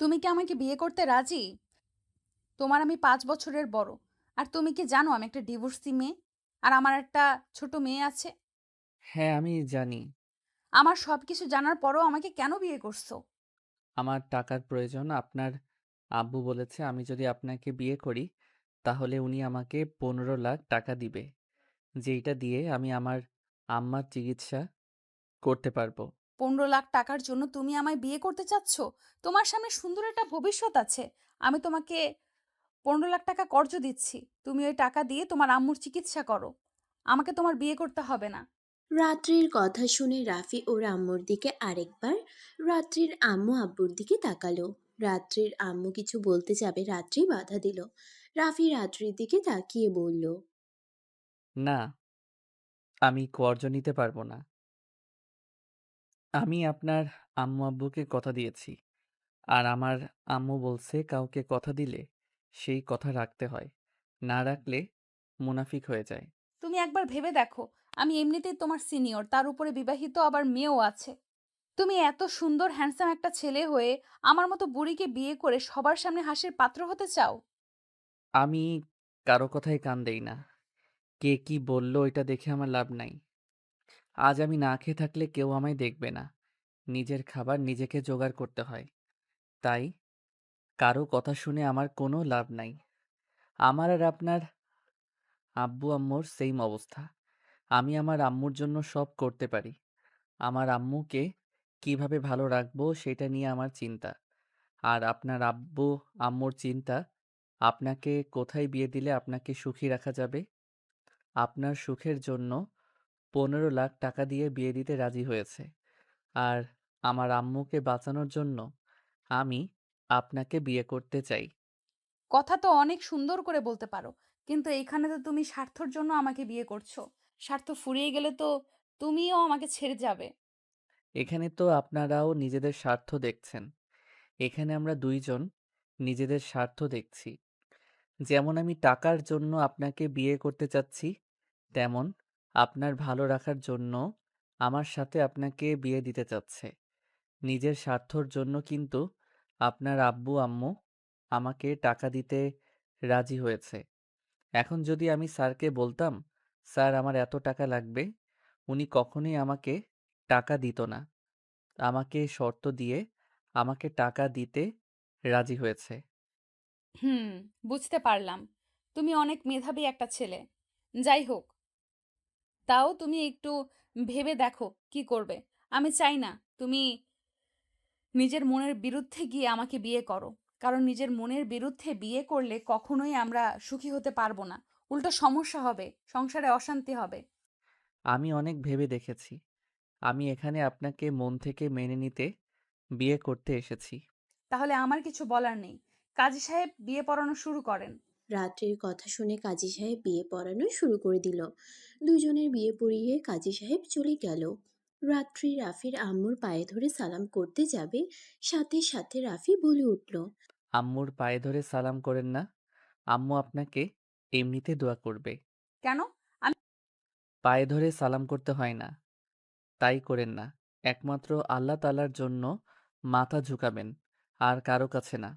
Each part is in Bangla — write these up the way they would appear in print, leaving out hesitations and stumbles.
তুমি কি আমাকে বিয়ে করতে রাজি? তোমার আমি 5 বছরের বড়। আর তুমি কি জানো আমি একটা ডিভোর্সি মেয়ে? আর আমার একটা ছোট মেয়ে আছে। হ্যাঁ, আমি জানি। আমার সবকিছু জানার পরও আমাকে কেন বিয়ে করছো? আমার টাকার প্রয়োজন। আপনার আব্বু বলেছে আমি যদি আপনাকে বিয়ে করি, তাহলে উনি আমাকে 15 লাখ টাকা দিবে। যেইটা দিয়ে আমি আমার আম্মার চিকিৎসা করতে পারবো। 15 লাখ টাকার জন্য তুমি আমায় বিয়ে করতে চাচ্ছ? তোমার সামনে সুন্দর একটা ভবিষ্যৎ আছে। আমি তোমাকে 15 লাখ টাকা কর্জ দিচ্ছি, তুমি ওই টাকা দিয়ে তোমার আম্মুর চিকিৎসা করো। আমাকে তোমার বিয়ে করতে হবে না। রাত্রির কথা শুনে রাফি ওর আম্মুর দিকে আরেকবার রাত্রির আম্মু আব্বুর দিকে তাকালো। রাত্রির আম্মু কিছু বলতে যাবে, রাত্রি বাধা দিল। রাফি রাত্রির দিকে তাকিয়ে বলল, না, আমি কর্জ নিতে পারবো না। আমি আপনার আম্মু আব্বুকে কথা দিয়েছি। আর আমার আম্মু বলছে কাউকে কথা দিলে সেই কথা রাখতে হয়। না রাখলে মুনাফিক হয়ে যায়। তুমি একবার ভেবে দেখো, আমি এমনিতেই তোমার সিনিয়র, তার উপরে বিবাহিত আবার মেয়েও আছে। তুমি এত সুন্দর হ্যান্ডসাম একটা ছেলে হয়ে আমার মতো বুড়িকে বিয়ে করে সবার সামনে হাসির পাত্র হতে চাও? আমি কারো কথায় কান দেই না। কে কি বলল এটা দেখে আমার লাভ নাই। আজ আমি না খেয়ে থাকলে কেউ আমায় দেখবে না। নিজের খাবার নিজেকে জোগাড় করতে হয়। তাই কারো কথা শুনে আমার কোনো লাভ নাই। আমার আর আপনার আব্বু আম্মুর সেইম অবস্থা। আমি আমার আম্মুর জন্য সব করতে পারি। আমার আম্মুকে কিভাবে ভালো রাখবো সেটা নিয়ে আমার চিন্তা। আর আপনার আব্বু আম্মুর চিন্তা আপনাকে কোথায় বিয়ে দিলে আপনাকে সুখী রাখা যাবে। আপনার সুখের জন্য 15 লাখ টাকা দিয়ে বিয়ে দিতে রাজি হয়েছে। আর আমার আম্মুকে বাঁচানোর জন্য আমি আপনাকে বিয়ে করতে চাই। কথা তো অনেক সুন্দর করে বলতে পারো, কিন্তু এইখানে তো তুমি স্বার্থর জন্য আমাকে বিয়ে করছো। স্বার্থ ফুরিয়ে গেলে তো তুমিও আমাকে ছেড়ে যাবে। এখানে তো আপনারাও নিজেদের স্বার্থ দেখছেন। এখানে আমরা দুইজন নিজেদের স্বার্থ দেখছি। যেমন আমি টাকার জন্য আপনাকে বিয়ে করতে চাচ্ছি, তেমন আপনার ভালো রাখার জন্য আমার সাথে আপনাকে বিয়ে দিতে চাচ্ছে। নিজের স্বার্থর জন্য কিন্তু আপনার আব্বু আম্মু আমাকে টাকা দিতে রাজি হয়েছে। এখন যদি আমি স্যারকে বলতাম, স্যার আমার এত টাকা লাগবে, উনি কখনোই আমাকে টাকা দিত না। আমাকে শর্ত দিয়ে আমাকে টাকা দিতে রাজি হয়েছে। হুম, বুঝতে পারলাম। তুমি অনেক মেধাবী একটা ছেলে। যাই হোক, তাও তুমি একটু ভেবে দেখো কি করবে। আমি চাই না তুমি নিজের মনের বিরুদ্ধে গিয়ে আমাকে বিয়ে করো। কারণ নিজের মনের বিরুদ্ধে বিয়ে করলে কখনোই আমরা সুখী হতে পারবো না। উল্টো সমস্যা হবে, সংসারে অশান্তি হবে। আমি অনেক ভেবে দেখেছি। আমি এখানে আপনাকে মন থেকে মেনে নিতে বিয়ে করতে এসেছি। তাহলে আমার কিছু বলার নেই। কাজী সাহেব বিয়ে পড়ানো শুরু করেন। রাত্রির কথা শুনে কাজী সাহেব বিয়ে পড়ানো শুরু করে দিল। দুজনের বিয়ে পড়িয়ে কাজী সাহেব চলে গেল। রাত্রি রাফির আম্মুর পায়ে ধরে সালাম করতে যাবে, সাথে সাথে রাফি বলে উঠল, আম্মুর পায়ে ধরে সালাম করেন না। আম্মু আপনাকে এমনিতে দোয়া করবে। কেন? আমি পায়ে ধরে সালাম করতে হয় না, তাই করেন না। একমাত্র আল্লাহ তাআলার জন্য মাথা ঝুঁকাবেন, আর কারো কাছে না।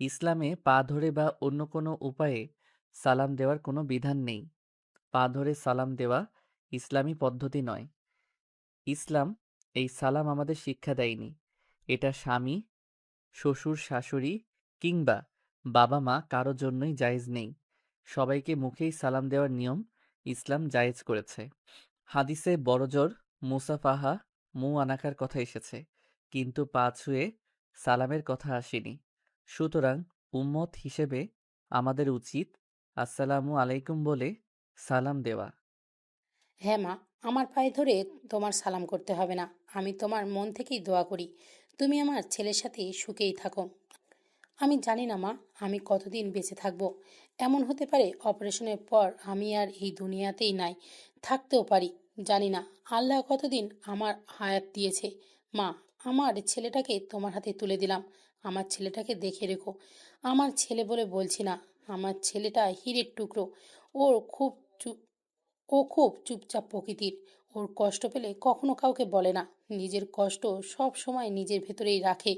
ইসলামে পা ধরে বা অন্য কোনো উপায়ে সালাম দেওয়ার কোনো বিধান নেই। পা ধরে সালাম দেওয়া ইসলামী পদ্ধতি নয়। ইসলাম এই সালাম আমাদের শিক্ষা দেয়নি। এটা স্বামী, শ্বশুর, শাশুড়ি কিংবা বাবা-মা কারো জন্যই জায়েজ নেই। সবাইকে মুখেই সালাম দেওয়ার নিয়ম ইসলাম জায়েজ করেছে। হাদিসে বড়জোর মুসাফাহা আনাকার কথা এসেছে, কিন্তু পা ছুঁয়ে সালামের কথা আসেনি। সুতরাং উম্মত হিসেবে আমাদের উচিত আসসালামু আলাইকুম বলে সালাম দেওয়া। হ্যাঁ মা, আমার পায়ে ধরে তোমার সালাম করতে হবে না। আমি তোমার মন থেকেই দোয়া করি তুমি আমার ছেলের সাথে সুখেই থাকো। আমি জানি না মা, আমি কতদিন বেঁচে থাকবো। এমন হতে পারে অপারেশনের পর আমি আর এই দুনিয়াতেই নাই, থাকতেও পারি। জানি না আল্লাহ কতদিন আমার হায়াত দিয়েছে। মা, আমার ছেলেটাকে তোমার হাতে তুলে দিলাম। আমার ছেলেটাকে দেখে রেখো। আমার ছেলে বলে বলছি না, আমার ছেলেটা হীরের টুকরো। ওর খুব চুপ ও খুব চুপচাপ প্রকৃতির। ওর কষ্ট পেলে কখনো কাউকে বলে না। নিজের কষ্ট সব সময় নিজের ভেতরেই রাখে।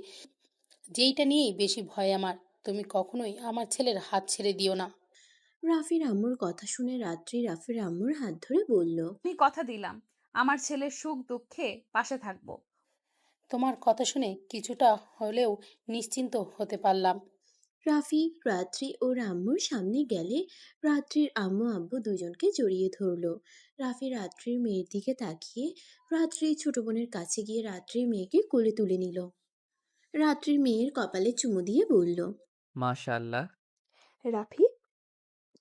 যেইটা নিয়েই বেশি ভয় আমার। তুমি কখনোই আমার ছেলের হাত ছেড়ে দিও না। রাফির আম্মুর কথা শুনে রাত্রি রাফির আম্মুর হাত ধরে বলল। আমি কথা দিলাম আমার ছেলের সুখ দুঃখে পাশে থাকবো। তোমার কথা শুনে কিছুটা হলেও নিশ্চিন্ত হতে পারলাম। রাফি রাত্রি ও আম্মুর সামনে গেলে রাত্রির আম্মু আব্বু দুজনকে জড়িয়ে ধরলো। রাফি রাত্রির মেয়ের দিকে তাকিয়ে রাত্রির ছোট বোনের কাছে গিয়ে রাত্রির মেয়েকে কোলে তুলে নিল। রাত্রির মেয়ের কপালে চুমু দিয়ে বলল। মাশাআল্লাহ। রাফি,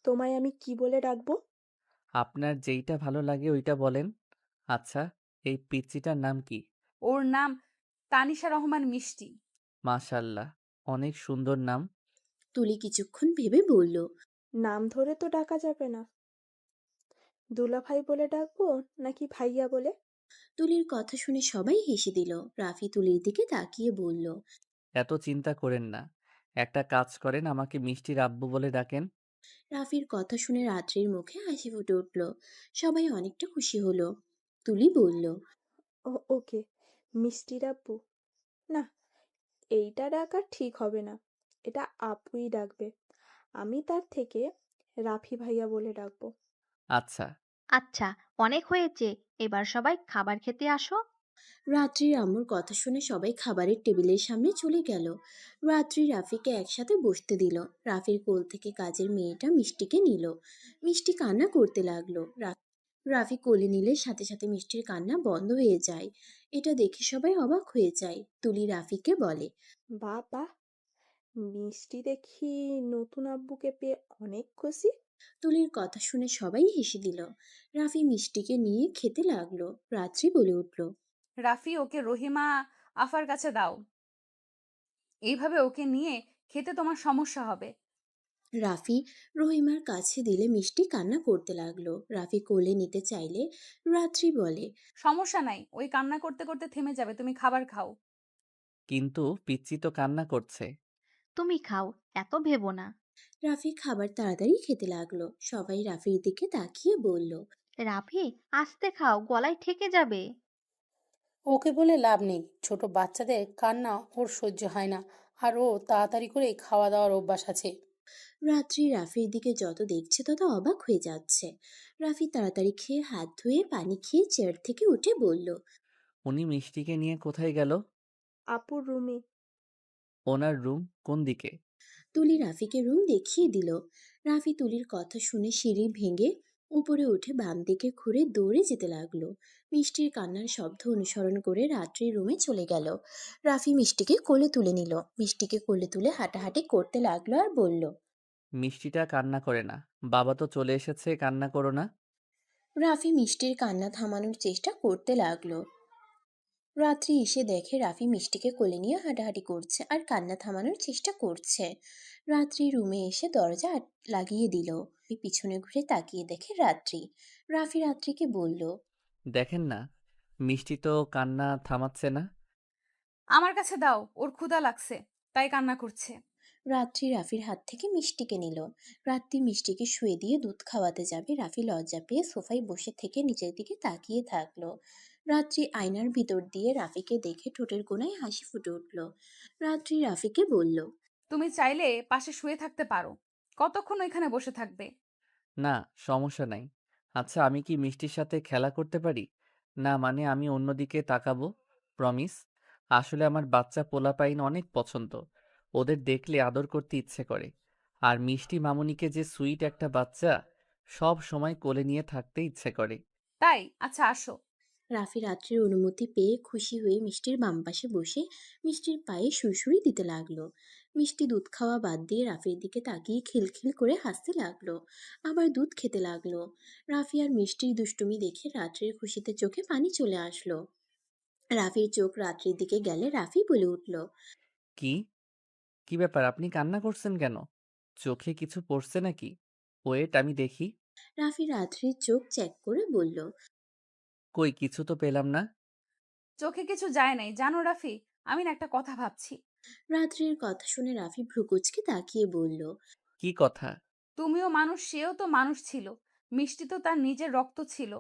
তোমায় আমি কি বলে ডাকবো? আপনার যেইটা ভালো লাগে ওইটা বলেন। আচ্ছা, এই পিচ্চিটার নাম কি? ওর নাম তানিশা রহমান মিষ্টি। মাশাআল্লাহ, অনেক সুন্দর নাম। তুলি কিছুক্ষণ ভেবে বলল। নাম ধরে তো ডাকা যাবে না। দুলাভাই বলে ডাকবো নাকি ভাইয়া বলে? তুলির কথা শুনে সবাই হেসে দিল। রাফি তুলির দিকে তাকিয়ে বলল। এত চিন্তা করেন না, একটা কাজ করেন, আমাকে মিষ্টির আব্বু বলে ডাকেন। রাফির কথা শুনে রাত্রির মুখে হাসি ফুটে উঠল। সবাই অনেকটা খুশি হলো। তুলি বলল। ওকে, মিষ্টির আব্বু। না, এইটা ডাকা ঠিক হবে না। এটা আপুই ডাকবে। আমি তার থেকে রাফি ভাইয়া বলে ডাকবো। আচ্ছা। আচ্ছা, অনেক হয়েছে। এবার সবাই খাবার খেতে আসো। রাত্রির আম্মুর কথা শুনে সবাই খাবারের টেবিলের সামনে চলে গেল। রাত্রি রাফিকে একসাথে বসতে দিল। রাফির কোল থেকে কাজের মেয়েটা মিষ্টিকে নিল। মিষ্টি কান্না করতে লাগলো। রাফি কোলে নিলে সাথে সাথে মিষ্টির কান্না বন্ধ হয়ে যায়। এটা দেখে সবাই অবাক হয়ে যায়। তুলি রাফিকে বলে। বাবা, মিষ্টি দেখি নতুন আব্বুকে পেয়ে অনেক খুশি। তুলির কথা শুনে সবাই হেসে দিল। রাফি মিষ্টিকে নিয়ে খেতে লাগলো। রাত্রি বলে উঠল। রাফি ওকে রহিমা আফার কাছে দাও, এইভাবে ওকে নিয়ে খেতে তোমার সমস্যা হবে। রাফি রহিমার কাছে দিলে মিষ্টি কান্না করতে লাগলো। রাফি কোলে নিতে চাইলে রাত্রি বলে। সমস্যা নাই, ওই কান্না করতে করতে থেমে যাবে, তুমি খাবার খাও। কিন্তু পিচ্চি তো কান্না করছে। তুমি খাও, এত ভেবো না। রাফি খাবার তাড়াতাড়ি খেতে লাগলো। সবাই রাফির দিকে তাকিয়ে বলল। রাফি, আস্তে খাও, গলায় ঠেকে যাবে। ওকে বলে লাভ নেই, ছোট বাচ্চাদের কান্না ওর সহ্য হয় না। আর ও তাড়াতাড়ি করে খাওয়া দাওয়ার অভ্যাস আছে। রাত্রি রাফির দিকে যত দেখছে তত অবাক হয়ে যাচ্ছে। রাফি তাড়াতাড়ি খেয়ে হাত ধুয়ে পানি খেয়ে চেয়ার থেকে উঠে বলল। উনি মিষ্টিকে নিয়ে কোথায় গেল? আপুর রুমে। ওনার রুম কোন দিকে? তুলি রাফিকে রুম দেখিয়ে দিল। রাফি তুলির কথা শুনে সিঁড়ি ভেঙে উপরে উঠে বাম দিকে ঘুরে দৌড়ে যেতে লাগলো। মিষ্টির কান্নার শব্দ অনুসরণ করে রাত্রির রুমে চলে গেল। রাফি মিষ্টিকে কোলে তুলে নিল। মিষ্টিকে কোলে তুলে হাঁটাহাঁটি করতে লাগলো আর বলল। মিষ্টিটা কান্না করে না, বাবা তো চলে এসেছে, কান্না করো না। রাফি মিষ্টির কান্না থামানোর চেষ্টা করতে লাগলো। রাত্রি এসে দেখে রাফি মিষ্টিকে কোলে নিয়ে হাঁটাহাঁটি করছে আর কান্না থামানোর চেষ্টা করছে। রাত্রি রুমে এসে দরজা লাগিয়ে দিল। পিছনে ঘুরে তাকিয়ে দেখে রাত্রি। রাফি রাত্রিকে বলল। দেখেন না, মিষ্টি তো কান্না থামাচ্ছে না। আমার কাছে দাও, ওর ক্ষুধা লাগছে, তাই কান্না করছে। রাত্রি রাফির হাত থেকে মিষ্টিকে নিল। রাত্রি মিষ্টিকে শুয়ে দিয়ে দুধ খাওয়াতে যাবে। রাফি লজ্জা পেয়ে সোফায় বসে থেকে নিচের দিকে তাকিয়ে থাকলো। রাত্রি আয়নার ভিতর দিয়ে রাফিকে দেখে ঠোঁটের কোণায় হাসি ফুটে উঠল। রাত্রি রাফিকে বলল। তুমি চাইলে পাশে শুয়ে থাকতে পারো, কতক্ষণ ওইখানে বসে থাকবে? না, সমস্যা নাই। আচ্ছা, আমি কি মিষ্টির সাথে খেলা করতে পারি? না মানে আমি অন্যদিকে তাকাবো। প্রমিস। আসলে আমার বাচ্চা পোলাপাইন অনেক পছন্দ, ওদের দেখলে আদর করতে ইচ্ছে করে। আর মিষ্টি মামুনিকে যে সুইট একটা বাচ্চা, সব সময় কোলে নিয়ে থাকতে ইচ্ছে করে। তাই আচ্ছা আসো। রাফি রাত্রির অনুমতি পেয়ে খুশি হয়ে মিষ্টির বাম পাশে বসে মিষ্টির পায়ে সুড়সুড়ি দিতে লাগলো। মিষ্টি দুধ খাওয়া বাদ দিয়ে রাফির দিকে তাকিয়ে খিলখিল করে হাসতে লাগলো। আবার দুধ খেতে লাগলো। রাফি আর মিষ্টির দুষ্টুমি দেখে রাত্রির খুশিতে চোখে পানি চলে আসলো। রাফির চোখ রাত্রির দিকে গেলে রাফি বলে উঠল। কি কি ব্যাপার, আপনি কান্না করছেন কেন? চোখে কিছু পড়ছে নাকি? ওয়েট, আমি দেখি। রাফি রাত্রির চোখ চেক করে বলল। কই, কিছু তো পেলাম না। চোখে কিছু যায় নাই জানো রাফি, আমি না একটা কথা ভাবছি। রাত্রির কথা শুনে রাফি ভ্রুকুচকে তাকিয়ে বলল। কি কথা? তুমিও মানুষ, সেও তো মানুষ ছিল। মিষ্টি তো তার নিজের রক্ত ছিল,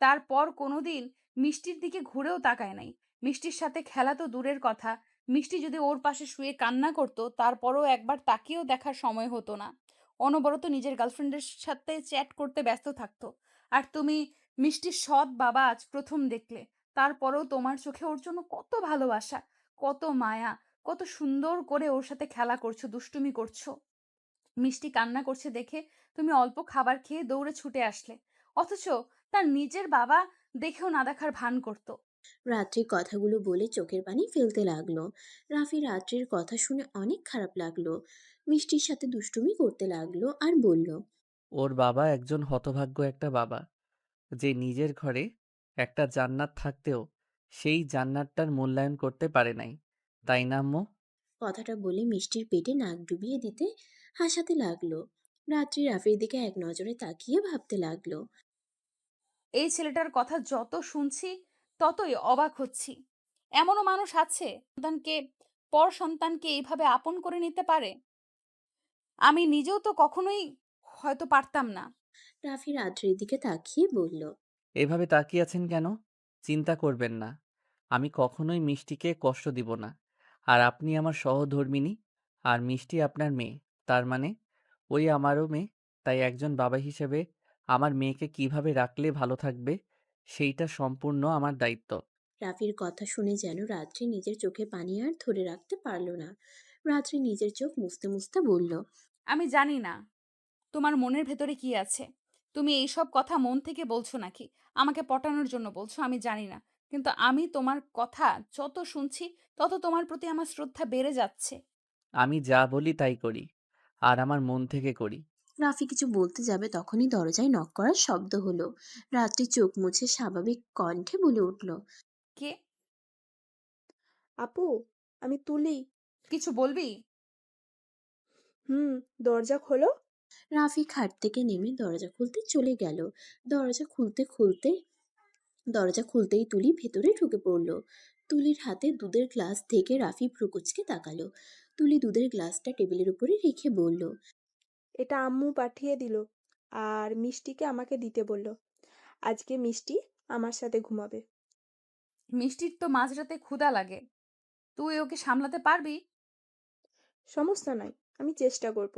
তারপর কোনোদিন মিষ্টির দিকে ঘুরেও তাকায় নাই। মিষ্টির সাথে খেলা তো দূরের কথা, মিষ্টি যদি ওর পাশে শুয়ে কান্না করতো, তারপরও একবার তাকিয়েও দেখার সময় হতো না। অনবরত নিজের গার্লফ্রেন্ডের সাথে চ্যাট করতে ব্যস্ত থাকতো। আর তুমি মিষ্টির সৎ বাবা আজ ১ম দেখলে। তারপরেও তোমার চোখে ওর জন্য কত ভালোবাসা, কত মায়া, কত সুন্দর করে ওর সাথে খেলা করছো, দুষ্টুমি করছো। মিষ্টি কান্না করছে দেখে তুমি অল্প খাবার খেয়ে দৌড়ে ছুটে আসলে। অথচ তার নিজের বাবা দেখেও না দেখার ভান করত। রাত্রি কথাগুলো বলে চোখের পানি ফেলতে লাগলো। রাফি রাত্রির কথা শুনে অনেক খারাপ লাগলো। মিষ্টির সাথে দুষ্টুমি করতে লাগলো আর বলল, ওর বাবা একজন হতভাগ্য একটা বাবা, যে নিজের ঘরে একটা জান্নাত থাকতেও সেই জান্নাতটার মূল্যায়ন করতে পারে নাই। তাই না আম্মু? কথাটা বলে মিষ্টির পেটে নাক ডুবিয়ে দিতে হাসাতে লাগলো। রাত্রি রাফির দিকে এক নজরে তাকিয়ে ভাবতে লাগলো। এই ছেলেটার কথা যত শুনছি ততই অবাক হচ্ছি। এমনও মানুষ আছে সন্তানকে, পর সন্তানকে এইভাবে আপন করে নিতে পারে। আমি নিজেও তো কখনোই হয়তো পারতাম না। রাফি রাত্রির দিকে তাকিয়ে বলল, এভাবে তাকিয়ে আছেন কেন? চিন্তা করবেন না, আমি কখনোই মিষ্টিকে কষ্ট দিব না। আর আপনি আমার সহধর্মিণী, আর মিষ্টি আপনার মেয়ে। তার মানে ওই আমারও মেয়ে। তাই একজন বাবা হিসেবে আমার মেয়েকে কিভাবে রাখলে ভালো থাকবে, সেইটা সম্পূর্ণ আমার দায়িত্ব। রাফির কথা শুনে যেন রাত্রি নিজের চোখে পানি আর ধরে রাখতে পারল না। রাত্রি নিজের চোখ মুছতে মুছতে বলল, আমি জানি না তোমার মনের ভেতরে কি আছে। তুমি এইসব কথা মন থেকে বলছো নাকি আমাকে পটানোর জন্য বলছো, আমি জানি না। কিন্তু আমি তোমার কথা যত শুনছি তত তোমার প্রতি আমার শ্রদ্ধা বেড়ে যাচ্ছে। আমি যা বলি তাই করি, আর আমার মন থেকে করি। রাফি কিছু বলতে যাবে তখনই দরজায় নক করার শব্দ হলো। রাত্রি চোখ মুছে স্বাভাবিক কণ্ঠে বলে উঠল, কে? আপু, আমি তুলি। কিছু বলবি? হুম, দরজা খোলো। রাফি খাট থেকে নেমে দরজা খুলতে চলে গেল। দরজা খুলতে খুলতে দরজা খুলতেই তুলি ভেতরে ঢুকে পড়ল। তুলির হাতে দুধের গ্লাস থেকে রাফি ভ্রুকুচকে তাকালো। তুলি দুধের গ্লাসটা টেবিলের উপরে রেখে বলল, এটা আম্মু পাঠিয়ে দিল আর মিষ্টিকে আমাকে দিতে বলল। আজকে মিষ্টি আমার সাথে ঘুমাবে। মিষ্টির তো মাঝরাতে ক্ষুধা লাগে, তুই ওকে সামলাতে পারবি? সমস্যা নাই, আমি চেষ্টা করব।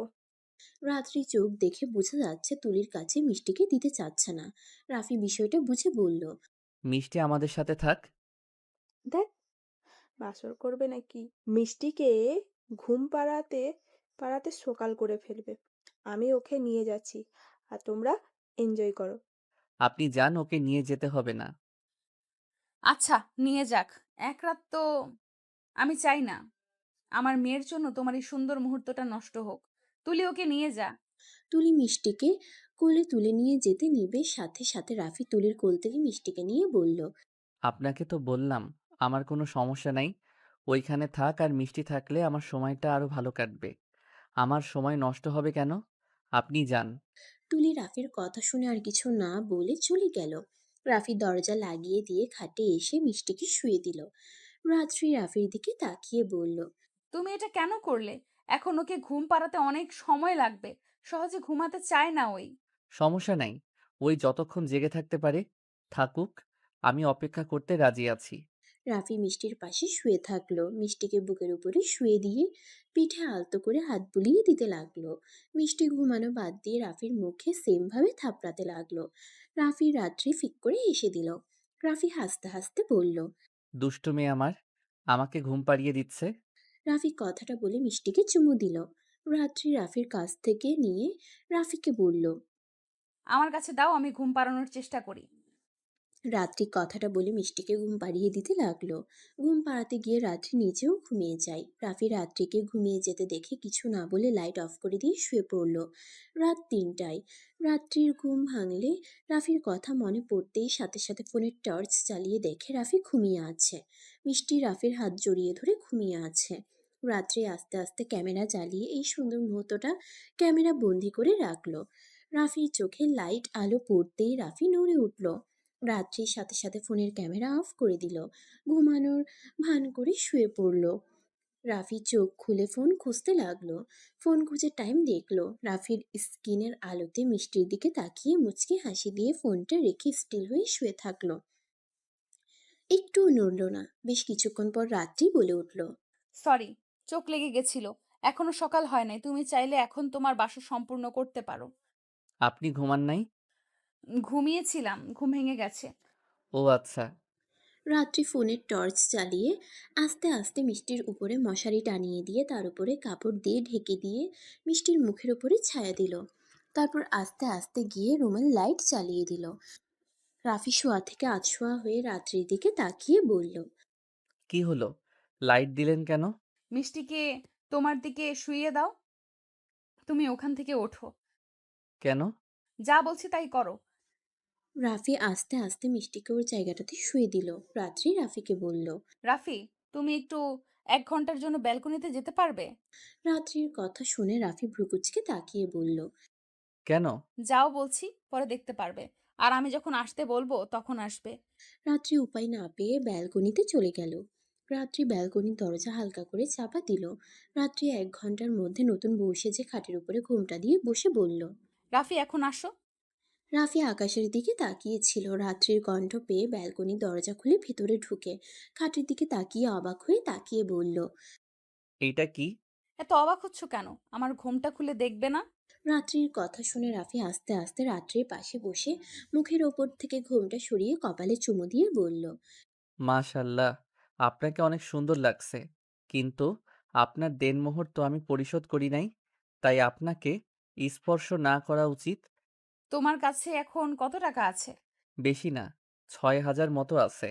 রাত্রি চোখ দেখে বোঝা যাচ্ছে তুলির কাছে মিষ্টিকে দিতে চাচ্ছে না। রাফি বিষয়টা বুঝে বলল, মিষ্টি আমাদের সাথে থাক। দেখ, বাসর করবে নাকি? মিষ্টিকে ঘুম পাড়াতে পাড়াতে সকাল করে ফেলবে। আমি ওকে নিয়ে যাচ্ছি, আর তোমরা এনজয় করো। আপনি যান, ওকে নিয়ে যেতে হবে না। আচ্ছা, নিয়ে যাক। এক রাত তো আমি চাই না আমার মেয়ের জন্য তোমার এই সুন্দর মুহূর্তটা নষ্ট হোক। তুলি ওকে নিয়ে যা। তুলি মিষ্টিকে কোলে তুলে নিয়ে যেতে নিবে, সাথে সাথে রাফি তুলির কোল থেকে মিষ্টিকে নিয়ে বলল, আপনাকে তো বললাম আমার কোনো সমস্যা নাই, ওইখানে থাক। আর মিষ্টি থাকলে আমার সময়টা আরো ভালো কাটবে। আমার সময় নষ্ট হবে কেন? আপনি যান। তুলি রাফির কথা শুনে আর কিছু না বলে চলে গেল। রাফি দরজা লাগিয়ে দিয়ে খাটে এসে মিষ্টিকে শুয়ে দিল। রাত্রি রাফির দিকে তাকিয়ে বলল, তুমি এটা কেন করলে? এখন ওকে ঘুম পাড়াতে অনেক সময় লাগবে। সহজে ঘুমাতে চায় না ওই। সমস্যা নাই, ওই যতক্ষণ জেগে থাকতে পারে থাকুক, আমি অপেক্ষা করতে রাজি আছি। রাফি মিষ্টির পাশে শুয়ে থাকলো। মিষ্টিকে বুকের উপরে শুয়ে দিয়ে পিঠে আলতো করে হাত বুলিয়ে দিতে লাগলো। মিষ্টি ঘুমানো বাদ দিয়ে রাফির মুখে সেম ভাবে থাপড়াতে লাগলো। রাফি রাত্রি ফিক করে হেসে দিল। রাফি হাসতে হাসতে বলল, দুষ্টু মেয়ে আমার, আমাকে ঘুম পাড়িয়ে দিচ্ছে। রাফি কথাটা বলে মিষ্টিকে চুমু দিল। রাত্রি রাফির কাছ থেকে নিয়ে রাফিকে বলল, আমার কাছে দাও, আমি ঘুম পাড়ানোর চেষ্টা করি। রাত্রি কথাটা বলে মিষ্টিকে ঘুম পাড়িয়ে দিতে লাগলো। ঘুম পাড়াতে গিয়ে রাত্রি নিজেও ঘুমিয়ে যায়। রাফি রাত্রিকে ঘুমিয়ে যেতে দেখে কিছু না বলে লাইট অফ করে দিয়ে শুয়ে পড়ল। রাত ৩টায় রাত্রির ঘুম ভাঙলে রাফির কথা মনে পড়তেই সাথে সাথে ফোনের টর্চ চালিয়ে দেখে রাফি ঘুমিয়ে আছে। মিষ্টি রাফির হাত জড়িয়ে ধরে ঘুমিয়ে আছে। রাত্রি আস্তে আস্তে ক্যামেরা জ্বালিয়ে এই সুন্দর মুহূর্তটা ক্যামেরা বন্দি করে রাখলো। রাফির চোখে লাইট আলো পড়তেই রাফি নড়ে উঠল। রাত্রির সাথে সাথে ফোনের ক্যামেরা অফ করে দিল। ঘুমানোর ভান করে শুয়ে পড়ল। রাফি চোখ খুলে ফোন খুঁজতে লাগলো। ফোন খুঁজে টাইম দেখলো। রাফির স্ক্রিনের আলোতে মিষ্টির দিকে তাকিয়ে মুচকি হাসি দিয়ে ফোনটা রেখে স্টিল হয়ে শুয়ে থাকলো। একটুও নড়ল না। বেশ কিছুক্ষণ পর রাত্রি বলে উঠল, সরি, চোখ লেগে গেছিল। এখনো সকাল হয় নাই। তুমি চাইলে এখন তোমার বাসর সম্পূর্ণ করতে পারো। আপনি ঘুমান নাই? ঘুমিয়েছিলাম, ঘুম ভেঙে গেছে। ও আচ্ছা। রাত্রি ফোনের টর্চ জ্বালিয়ে আস্তে আস্তে মিষ্টির উপরে মশারি টানিয়ে দিয়ে তার উপরে কাপড় দিয়ে ঢেকে দিয়ে মিষ্টির মুখের উপরে ছায়া দিল। তারপর আস্তে আস্তে গিয়ে রুমের লাইট চালিয়ে দিল। রাফি শোয়া থেকে আধশোয়া হয়ে রাত্রির দিকে তাকিয়ে বলল, কি হলো? লাইট দিলেন কেন? মিষ্টিকে তোমার দিকে শুইয়ে দাও। তুমি ওখান থেকে ওঠো। কেন? যা বলছি তাই করো। রাফি আস্তে আস্তে মিষ্টিকে ওর জায়গাটাতে শুয়ে দিল। রাত্রি রাফিকে বলল। রাফি, তুমি একটু 1 ঘন্টার জন্য ব্যালকনিতে যেতে পারবে? রাত্রির কথা শুনে রাফি ভ্রুকুচকে তাকিয়ে বলল। কেন? যাও বলছি, পরে দেখতে পারবে। আর আমি যখন আসতে বলবো তখন আসবে। রাত্রি উপায় না পেয়ে ব্যালকনিতে চলে গেল। রাত্রি ব্যালকনির দরজা হালকা করে চাপা দিল। রাত্রি 1 ঘন্টার মধ্যে নতুন বউ সেজে খাটের উপরে ঘোমটা দিয়ে বসে বলল। রাফি, এখন আসো। রাফি আকাশের দিকে তাকিয়েছিল। রাত্রির কণ্ঠ পেয়ে ব্যালকনির দরজা খুলে ভিতরে ঢুকে খাটের দিকে তাকিয়ে অবাক হয়ে তাকিয়ে বলল। এইটা কি? এত অবাক হচ্ছ কেন? আমার ঘুমটা খুলে দেখবে না? রাত্রির কথা শুনে রাফি আস্তে আস্তে রাত্রির পাশে বসে মুখের ওপর থেকে ঘোমটা সরিয়ে কপালে চুমু দিয়ে বলল। মাশাআল্লাহ, আপনাকে অনেক সুন্দর লাগছে। কিন্তু আপনার দেনমোহর তো আমি পরিশোধ করি নাই। তাই আপনাকে স্পর্শ না করা উচিত। তোমার কাছে এখন কত টাকা আছে? বেশি না, ৬,০০০ মতো আছে।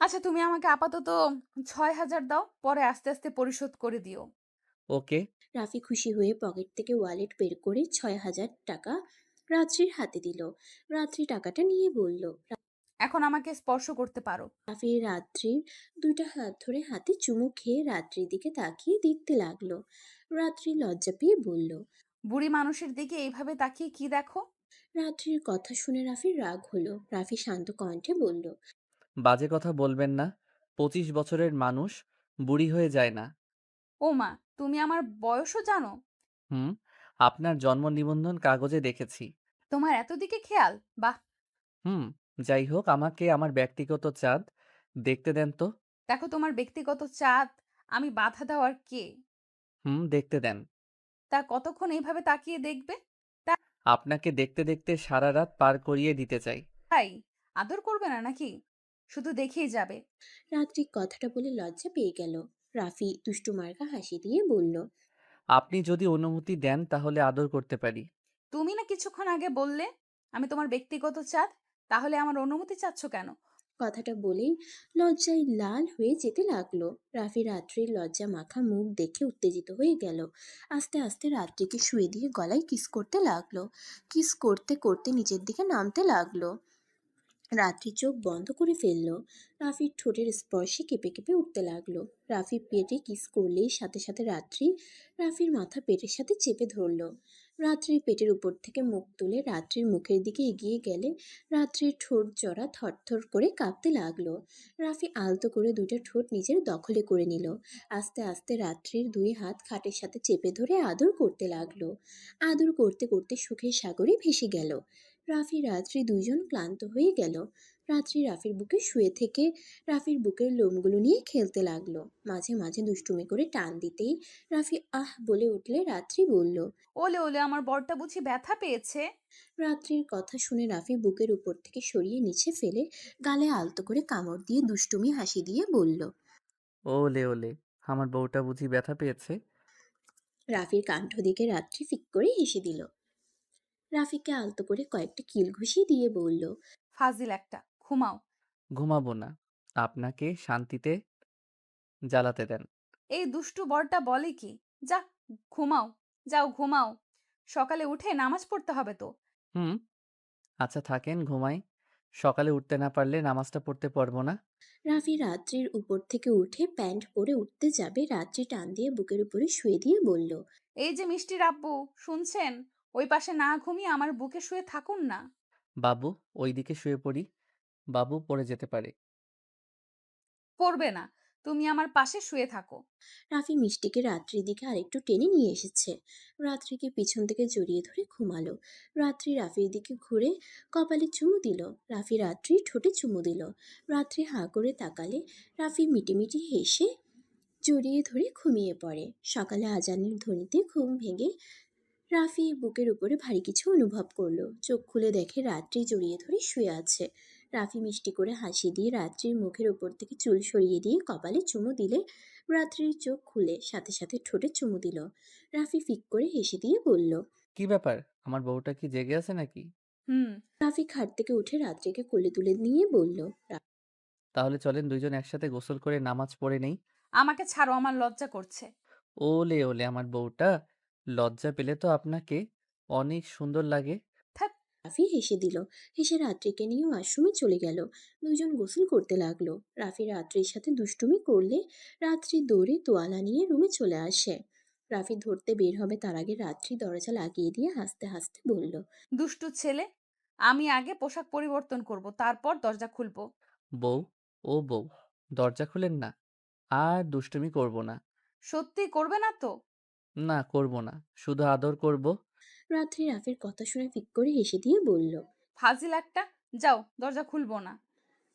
আচ্ছা, তুমি আমাকে আপাতত 6,000 দাও, পরে আস্তে আস্তে পরিশোধ করে দিও। ওকে। রাফি খুশি হয়ে পকেট থেকে ওয়ালেট বের করে 6,000 টাকা রাত্রির হাতে দিল। রাত্রি টাকাটা নিয়ে বলল। এখন আমাকে স্পর্শ করতে পারো। রাফি রাত্রির দুইটা হাত ধরে হাতে চুমু খেয়ে রাত্রির দিকে তাকিয়ে দেখতে লাগলো। রাত্রি লজ্জা পেয়ে বলল। বুড়ি মানুষের দিকে এইভাবে তাকিয়ে কি দেখো? রাত্রির কথা শুনে রাফির রাগ হলো। রাফি শান্ত কণ্ঠে বলল। বাজে কথা বলবেন না। ২৫ বছরের মানুষ বুড়ি হয়ে যায় না। ও মা, তুমি আমার বয়সও জানো? হুম, আপনার জন্ম নিবন্ধন কাগজে দেখেছি। তোমার এত দিকে খেয়াল, বাহ। হুম, যাই হোক, আমাকে আমার ব্যক্তিগত চাঁদ দেখতে দেন তো। দেখো, তোমার ব্যক্তিগত চাঁদ আমি বাধা দেওয়ার কে? হুম, দেখতে দেন। তা কতক্ষণ এইভাবে তাকিয়ে দেখবে? আপনাকে দেখতে দেখতে সারা রাত পার করিয়ে দিতে চাই। তাই আদর করবে না নাকি? শুধু দেখেই যাবে? রাত্রি কথাটা বলে লজ্জা পেয়ে গেল। রাফি দুষ্টু মার্কা হাসি দিয়ে বলল। আপনি যদি অনুমতি দেন তাহলে আদর করতে পারি। তুমি না কিছুক্ষণ আগে বললে আমি তোমার ব্যক্তিগত চাঁদ, তাহলে আমার অনুমতি চাচ্ছ কেন? কথাটা বলেই লজ্জায় লাল হয়ে যেতে লাগলো। রাফি রাত্রির লজ্জা মাখা মুখ দেখে উত্তেজিত হয়ে গেল। আস্তে আস্তে রাত্রিকে শুয়ে দিয়ে গলায় কিস করতে লাগলো। কিস করতে করতে নিচের দিকে নামতে লাগলো। রাত্রি চোখ বন্ধ করে ফেলল। রাফির ঠোঁটের স্পর্শে কেঁপে কেঁপে উঠতে লাগলো। রাফি পেটে কিস করলেই সাথে সাথে রাত্রি রাফির মাথা পেটের সাথে চেপে ধরলো। রাত্রির পেটের উপর থেকে মুখ তুলে রাত্রির মুখের দিকে এগিয়ে গেলে রাত্রির ঠোঁট জোড়া থরথর করে কাঁপতে লাগলো। রাফি আলতো করে দুটো ঠোঁট নিজের দখলে করে নিল। আস্তে আস্তে রাত্রির দুই হাত খাটের সাথে চেপে ধরে আদর করতে লাগলো। আদর করতে করতে সুখের সাগরে ভেসে গেল। রাফি রাত্রি দুইজন ক্লান্ত হয়ে গেল। রাত্রি রাফির বুকে শুয়ে থেকে রাফির বুকের লোমগুলো নিয়ে খেলতে লাগলো। মাঝে মাঝে দুষ্টুমি করে টান দিতেই রাফি আহ বলে উঠলে রাত্রি বলল। ওলে ওলে, আমার বরটা বুঝি ব্যথা পেয়েছে? রাত্রির কথা শুনে রাফি বুকের উপর থেকে সরিয়ে নিচে ফেলে গালে আলতো করে কামড় দিয়ে দুষ্টুমি হাসি দিয়ে বলল। ওলে ওলে, আমার বউটা বুঝি ব্যথা পেয়েছে। রাফির কাণ্ড দেখে রাত্রি ফিক করে হেসে দিল। রাফিকে আলতো করে কয়েকটা কিল ঘুষিয়ে দিয়ে বলল। ফাজিল একটা, ঘুমাও। ঘুমাবো না, আপনাকে শান্তিতে জ্বালাতে দেন। এই দুষ্টু বরটা বলে কি? যা, ঘুমাও। যাও ঘুমাও, সকালে উঠে নামাজ পড়তে হবে তো। হুম, আচ্ছা থাকেন ঘুমাই। সকালে উঠতে না পারলে নামাজটা পড়তে পারবো না। রাফি রাত্রির উপর থেকে উঠে প্যান্ট পরে উঠতে যাবে রাত্রি টান দিয়ে বুকের উপরে শুয়ে দিয়ে বলল। এই যে মিষ্টির আব্বু, শুনছেন? ওই পাশে না ঘুমিয়ে আমার বুকে শুয়ে থাকুন না। বাবু, ওইদিকে শুয়ে পড়ি। বাবু পড়ে যেতে পারে। পড়বে না, তুমি আমার পাশে শুয়ে থাকো। রাফি মিষ্টিকে রাত্রির দিকে আরেকটু টেনে নিয়ে এসেছে। রাত্রিকে পিছন থেকে জড়িয়ে ধরে ঘুমালো। রাত্রি রাফির দিকে ঘুরে কপালে চুমু দিল। রাফি রাত্রি ঠোঁটে চুমু দিল। রাত্রি হাঁ করে তাকালে রাফি মিটিমিটি হেসে জড়িয়ে ধরে ঘুমিয়ে পড়ে। সকালে আজানের ধ্বনিতে ঘুম ভেঙে রাফি বুকের উপরে ভারী কিছু অনুভব করলো। চোখ খুলে দেখে রাত্রি জড়িয়ে ধরে শুয়ে আছে। রাফি মিষ্টি করে হাসি দিয়ে রাত্রির মুখের উপর থেকে চুল সরিয়ে দিয়ে কপালে চুমু দিলে রাত্রির চোখ খুলে সাথে সাথে ঠোঁটে চুমু দিল। রাফি ফিক করে হেসে দিয়ে বলল। কি ব্যাপার? আমার বউটা কি জেগে আছে নাকি? হুম। রাফি খাট থেকে উঠে রাত্রিকে কোলে তুলে নিয়ে বলল। তাহলে চলেন ২ জন একসাথে গোসল করে নামাজ পড়ে নেই। আমাকে ছাড়ো, আমার লজ্জা করছে। ওলে, ওলে আমার বউটা! লজ্জা পেলে তো আপনাকে অনেক সুন্দর লাগে। ধ্যাৎ। রাফি হেসে দিল। হেসে রাত্রিকে নিয়ে ওয়াশরুমে চলে গেল। দুজন গোসল করতে লাগলো। রাফি রাত্রির সাথে দুষ্টুমি করলে রাত্রি দৌড়ে তোয়ালা নিয়ে রুমে চলে আসে। রাফি ধরতে বের হবে তার আগে রাত্রি দরজা লাগিয়ে দিয়ে হাসতে হাসতে বলল। দুষ্টু ছেলে। আমি আগে পোশাক পরিবর্তন করব, তারপর দরজা খুলবো। বউ, ও বউ, দরজা খুলেন না। আর দুষ্টুমি করব না। সত্যি করবে না তো? না, করব না। শুধু আদর করব। রাত্রি রাফির কথা শুনে ফিক করে হেসে দিয়ে বলল। ফাজিল একটা। যাও, দরজা খুলবো না।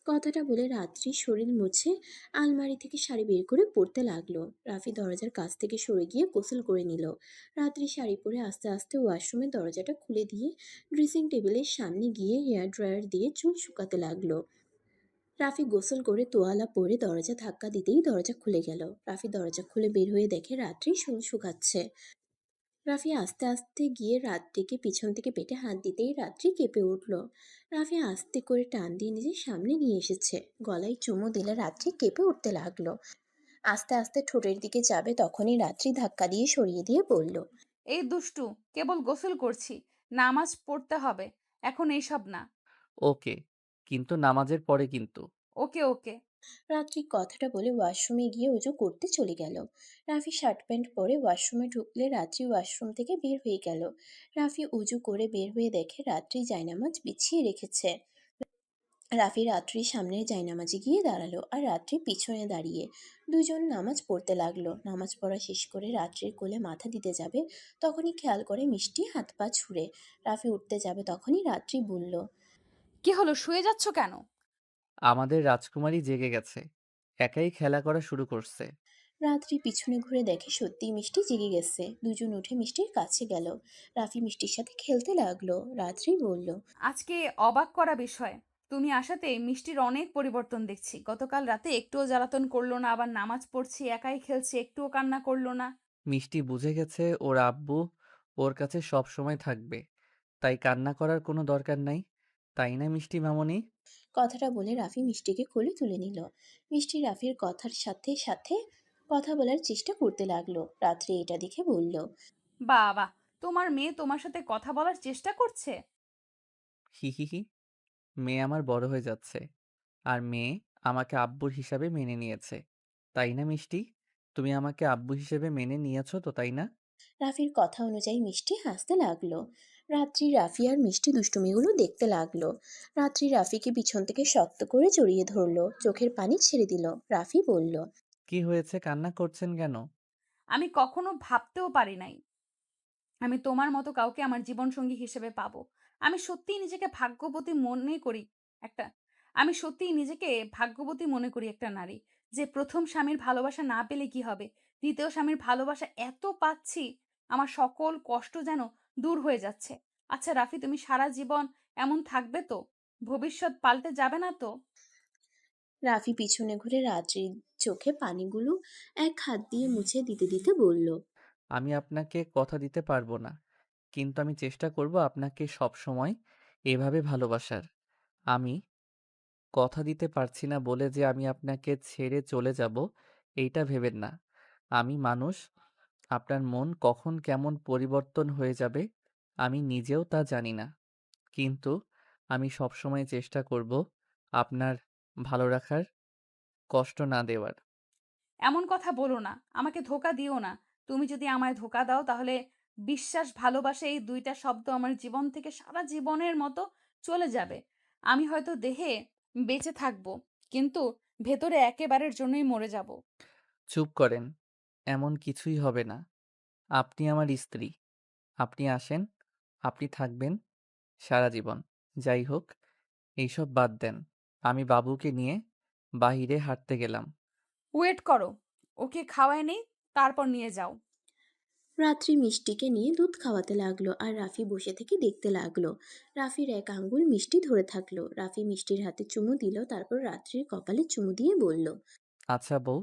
কথাটা বলে রাত্রি শরীর মুছে আলমারি থেকে শাড়ি বের করে পরতে লাগলো। রাফি দরজার কাছ থেকে সরে গিয়ে গোসল করে নিল। রাত্রি শাড়ি পরে আস্তে আস্তে ওয়াশরুমের দরজাটা খুলে দিয়ে ড্রেসিং টেবিলের সামনে গিয়ে হেয়ার ড্রায়ার দিয়ে চুল শুকাতে লাগলো। রাফি গোসল করে তোয়ালা পরে দরজা ধাক্কা দিতেই দরজা খুলে গেল। রাফি দরজা খুলে বের হয়ে দেখে রাত্রি চুল শুকাচ্ছে। রাফি আস্তে আস্তে গিয়ে রাত্রিকে পিছন থেকে পেটে হাত দিতেই রাত্রি কেঁপে উঠল। রাফি আস্তে করে টান দিয়ে নিজের সামনে নিয়ে এসেছে। গলায় চুমু দিলে রাত্রি কেঁপে উঠতে লাগলো। আস্তে আস্তে ঠোঁটের দিকে যাবে তখনই রাত্রি ধাক্কা দিয়ে সরিয়ে দিয়ে বলল। এই দুষ্টু, কেবল গোসল করছি। নামাজ পড়তে হবে। এখন এইসব না। ওকে, কিন্তু নামাজের পরে কিন্তু। ওকে, ওকে। রাত্রি কথাটা বলে ওয়াশরুমে গিয়ে উজু করতে চলে গেল। রাফি শার্ট প্যান্ট পরে ওয়াশরুমে ঢুকলে রাত্রি ওয়াশরুম থেকে বের হয়ে গেল। রাফি উজু করে বের হয়ে দেখে রাত্রি জায়নামাজ বিছিয়ে রেখেছে। রাফি রাত্রির সামনের জায়নামাজে গিয়ে দাঁড়ালো আর রাত্রি পিছনে দাঁড়িয়ে। দুজন নামাজ পড়তে লাগলো। নামাজ পড়া শেষ করে রাত্রির কোলে মাথা দিতে যাবে তখনই খেয়াল করে মিষ্টি হাত পা ছুঁড়ে। রাফি উঠতে যাবে তখনই রাত্রি বলল। কি হলো, শুয়ে যাচ্ছ কেন? আমাদের রাজকুমারী জেগে গেছে। একাই খেলা করা শুরু করছে। রাত্রি পিছনে ঘুরে দেখে সত্যিই মিষ্টি জেগে গেছে। দুজন উঠে মিষ্টির কাছে গেল। রাফি মিষ্টির সাথে খেলতে লাগলো। রাত্রি বলল। আজকে অবাক করা বিষয়, তুমি আসাতে মিষ্টির অনেক পরিবর্তন দেখছি। গতকাল রাতে একটুও জ্বালাতন করলো না, আবার নামাজ পড়ছি, একাই খেলছে, একটুও কান্না করলো না। মিষ্টি বুঝে গেছে ওর আব্বু ওর কাছে সব সময় থাকবে। তাই কান্না করার কোনো দরকার নাই। তাই না মিষ্টি মামুনি? কথাটা বলে রাফি মিষ্টিকে কোলে তুলে নিল। মিষ্টি রাফির কথার সাথে সাথে কথা বলার চেষ্টা করতে লাগলো। রাত্রি এটা দেখে বলল। বাবা, তোমার মেয়ে তোমার সাথে কথা বলার চেষ্টা করছে? হি হি হি। মেয়ে আমার বড় হয়ে যাচ্ছে। আর মেয়ে আমাকে আব্বুর হিসাবে মেনে নিয়েছে। তাই না মিষ্টি? তুমি আমাকে আব্বু হিসেবে মেনে নিয়েছো তো, তাই না? রাফির কথা অনুযায়ী মিষ্টি হাসতে লাগলো। রাত্রি রাফি আর মিষ্টি দুষ্টুমিগুলো দেখতে লাগলো। রাত্রি রাফিকে পিছন থেকে শক্ত করে জড়িয়ে ধরলো, চোখের পানি ছেড়ে দিল। রাফি বলল। কি হয়েছে, কান্না করছেন কেন? আমি কখনো ভাবতেও পারি নাই আমি তোমার মতো কাউকে আমার জীবনসঙ্গী হিসেবে পাবো। আমি সত্যিই নিজেকে ভাগ্যবতী মনে করি একটা আমি সত্যিই নিজেকে ভাগ্যবতী মনে করি একটা নারী, যে প্রথম স্বামীর ভালোবাসা না পেলে কি হবে, দ্বিতীয় স্বামীর ভালোবাসা এত পাচ্ছি, আমার সকল কষ্ট যেন দূর হয়ে যাচ্ছে। আচ্ছা রাফি, তুমি সারা জীবন এমন থাকবে তো? ভবিষ্যৎ পাল্টে যাবে না তো? রাফি পিছনে ঘুরে রাত্রির চোখে পানিগুলো এক হাত দিয়ে মুছে দিতে দিতে বলল। আমি আপনাকে কথা দিতে পারবো না। কিন্তু আমি চেষ্টা করব আপনাকে সবসময় এভাবে ভালোবাসার। আমি কথা দিতে পারছি না বলে যে আমি আপনাকে ছেড়ে চলে যাব, এইটা ভেবেন না। আমি মানুষ। আপনার মন কখন কেমন পরিবর্তন হয়ে যাবে আমি নিজেও তা জানি না। কিন্তু আমি সবসময় চেষ্টা করব আপনার ভালো রাখার, কষ্ট না দেওয়ার। এমন কথা বলো না, আমাকে ধোকা দিও না। তুমি যদি আমায় ধোকা দাও তাহলে বিশ্বাস, ভালোবাসা এই দুইটা শব্দ আমার জীবন থেকে সারা জীবনের মতো চলে যাবে। আমি হয়তো দেহে বেঁচে থাকবো, কিন্তু ভেতরে একেবারের জন্যই মরে যাব। চুপ করেন। এমন কিছুই হবে না। আপনি আমার স্ত্রী। আপনি আসেন, আপনি থাকবেন সারা জীবন। যাই হোক, এইসব বাদ দেন। আমি বাবুকে নিয়ে বাহিরে হাঁটতে গেলাম। ওয়েট করো। ওকে খাওয়ায় নেই, তারপর নিয়ে যাও। রাত্রি মিষ্টিকে নিয়ে দুধ খাওয়াতে লাগলো আর রাফি বসে থেকে দেখতে লাগলো। রাফির এক আঙ্গুল মিষ্টি ধরে থাকলো। রাফি মিষ্টির হাতে চুমু দিল, তারপর রাত্রির কপালে চুমু দিয়ে বলল, আচ্ছা বউ,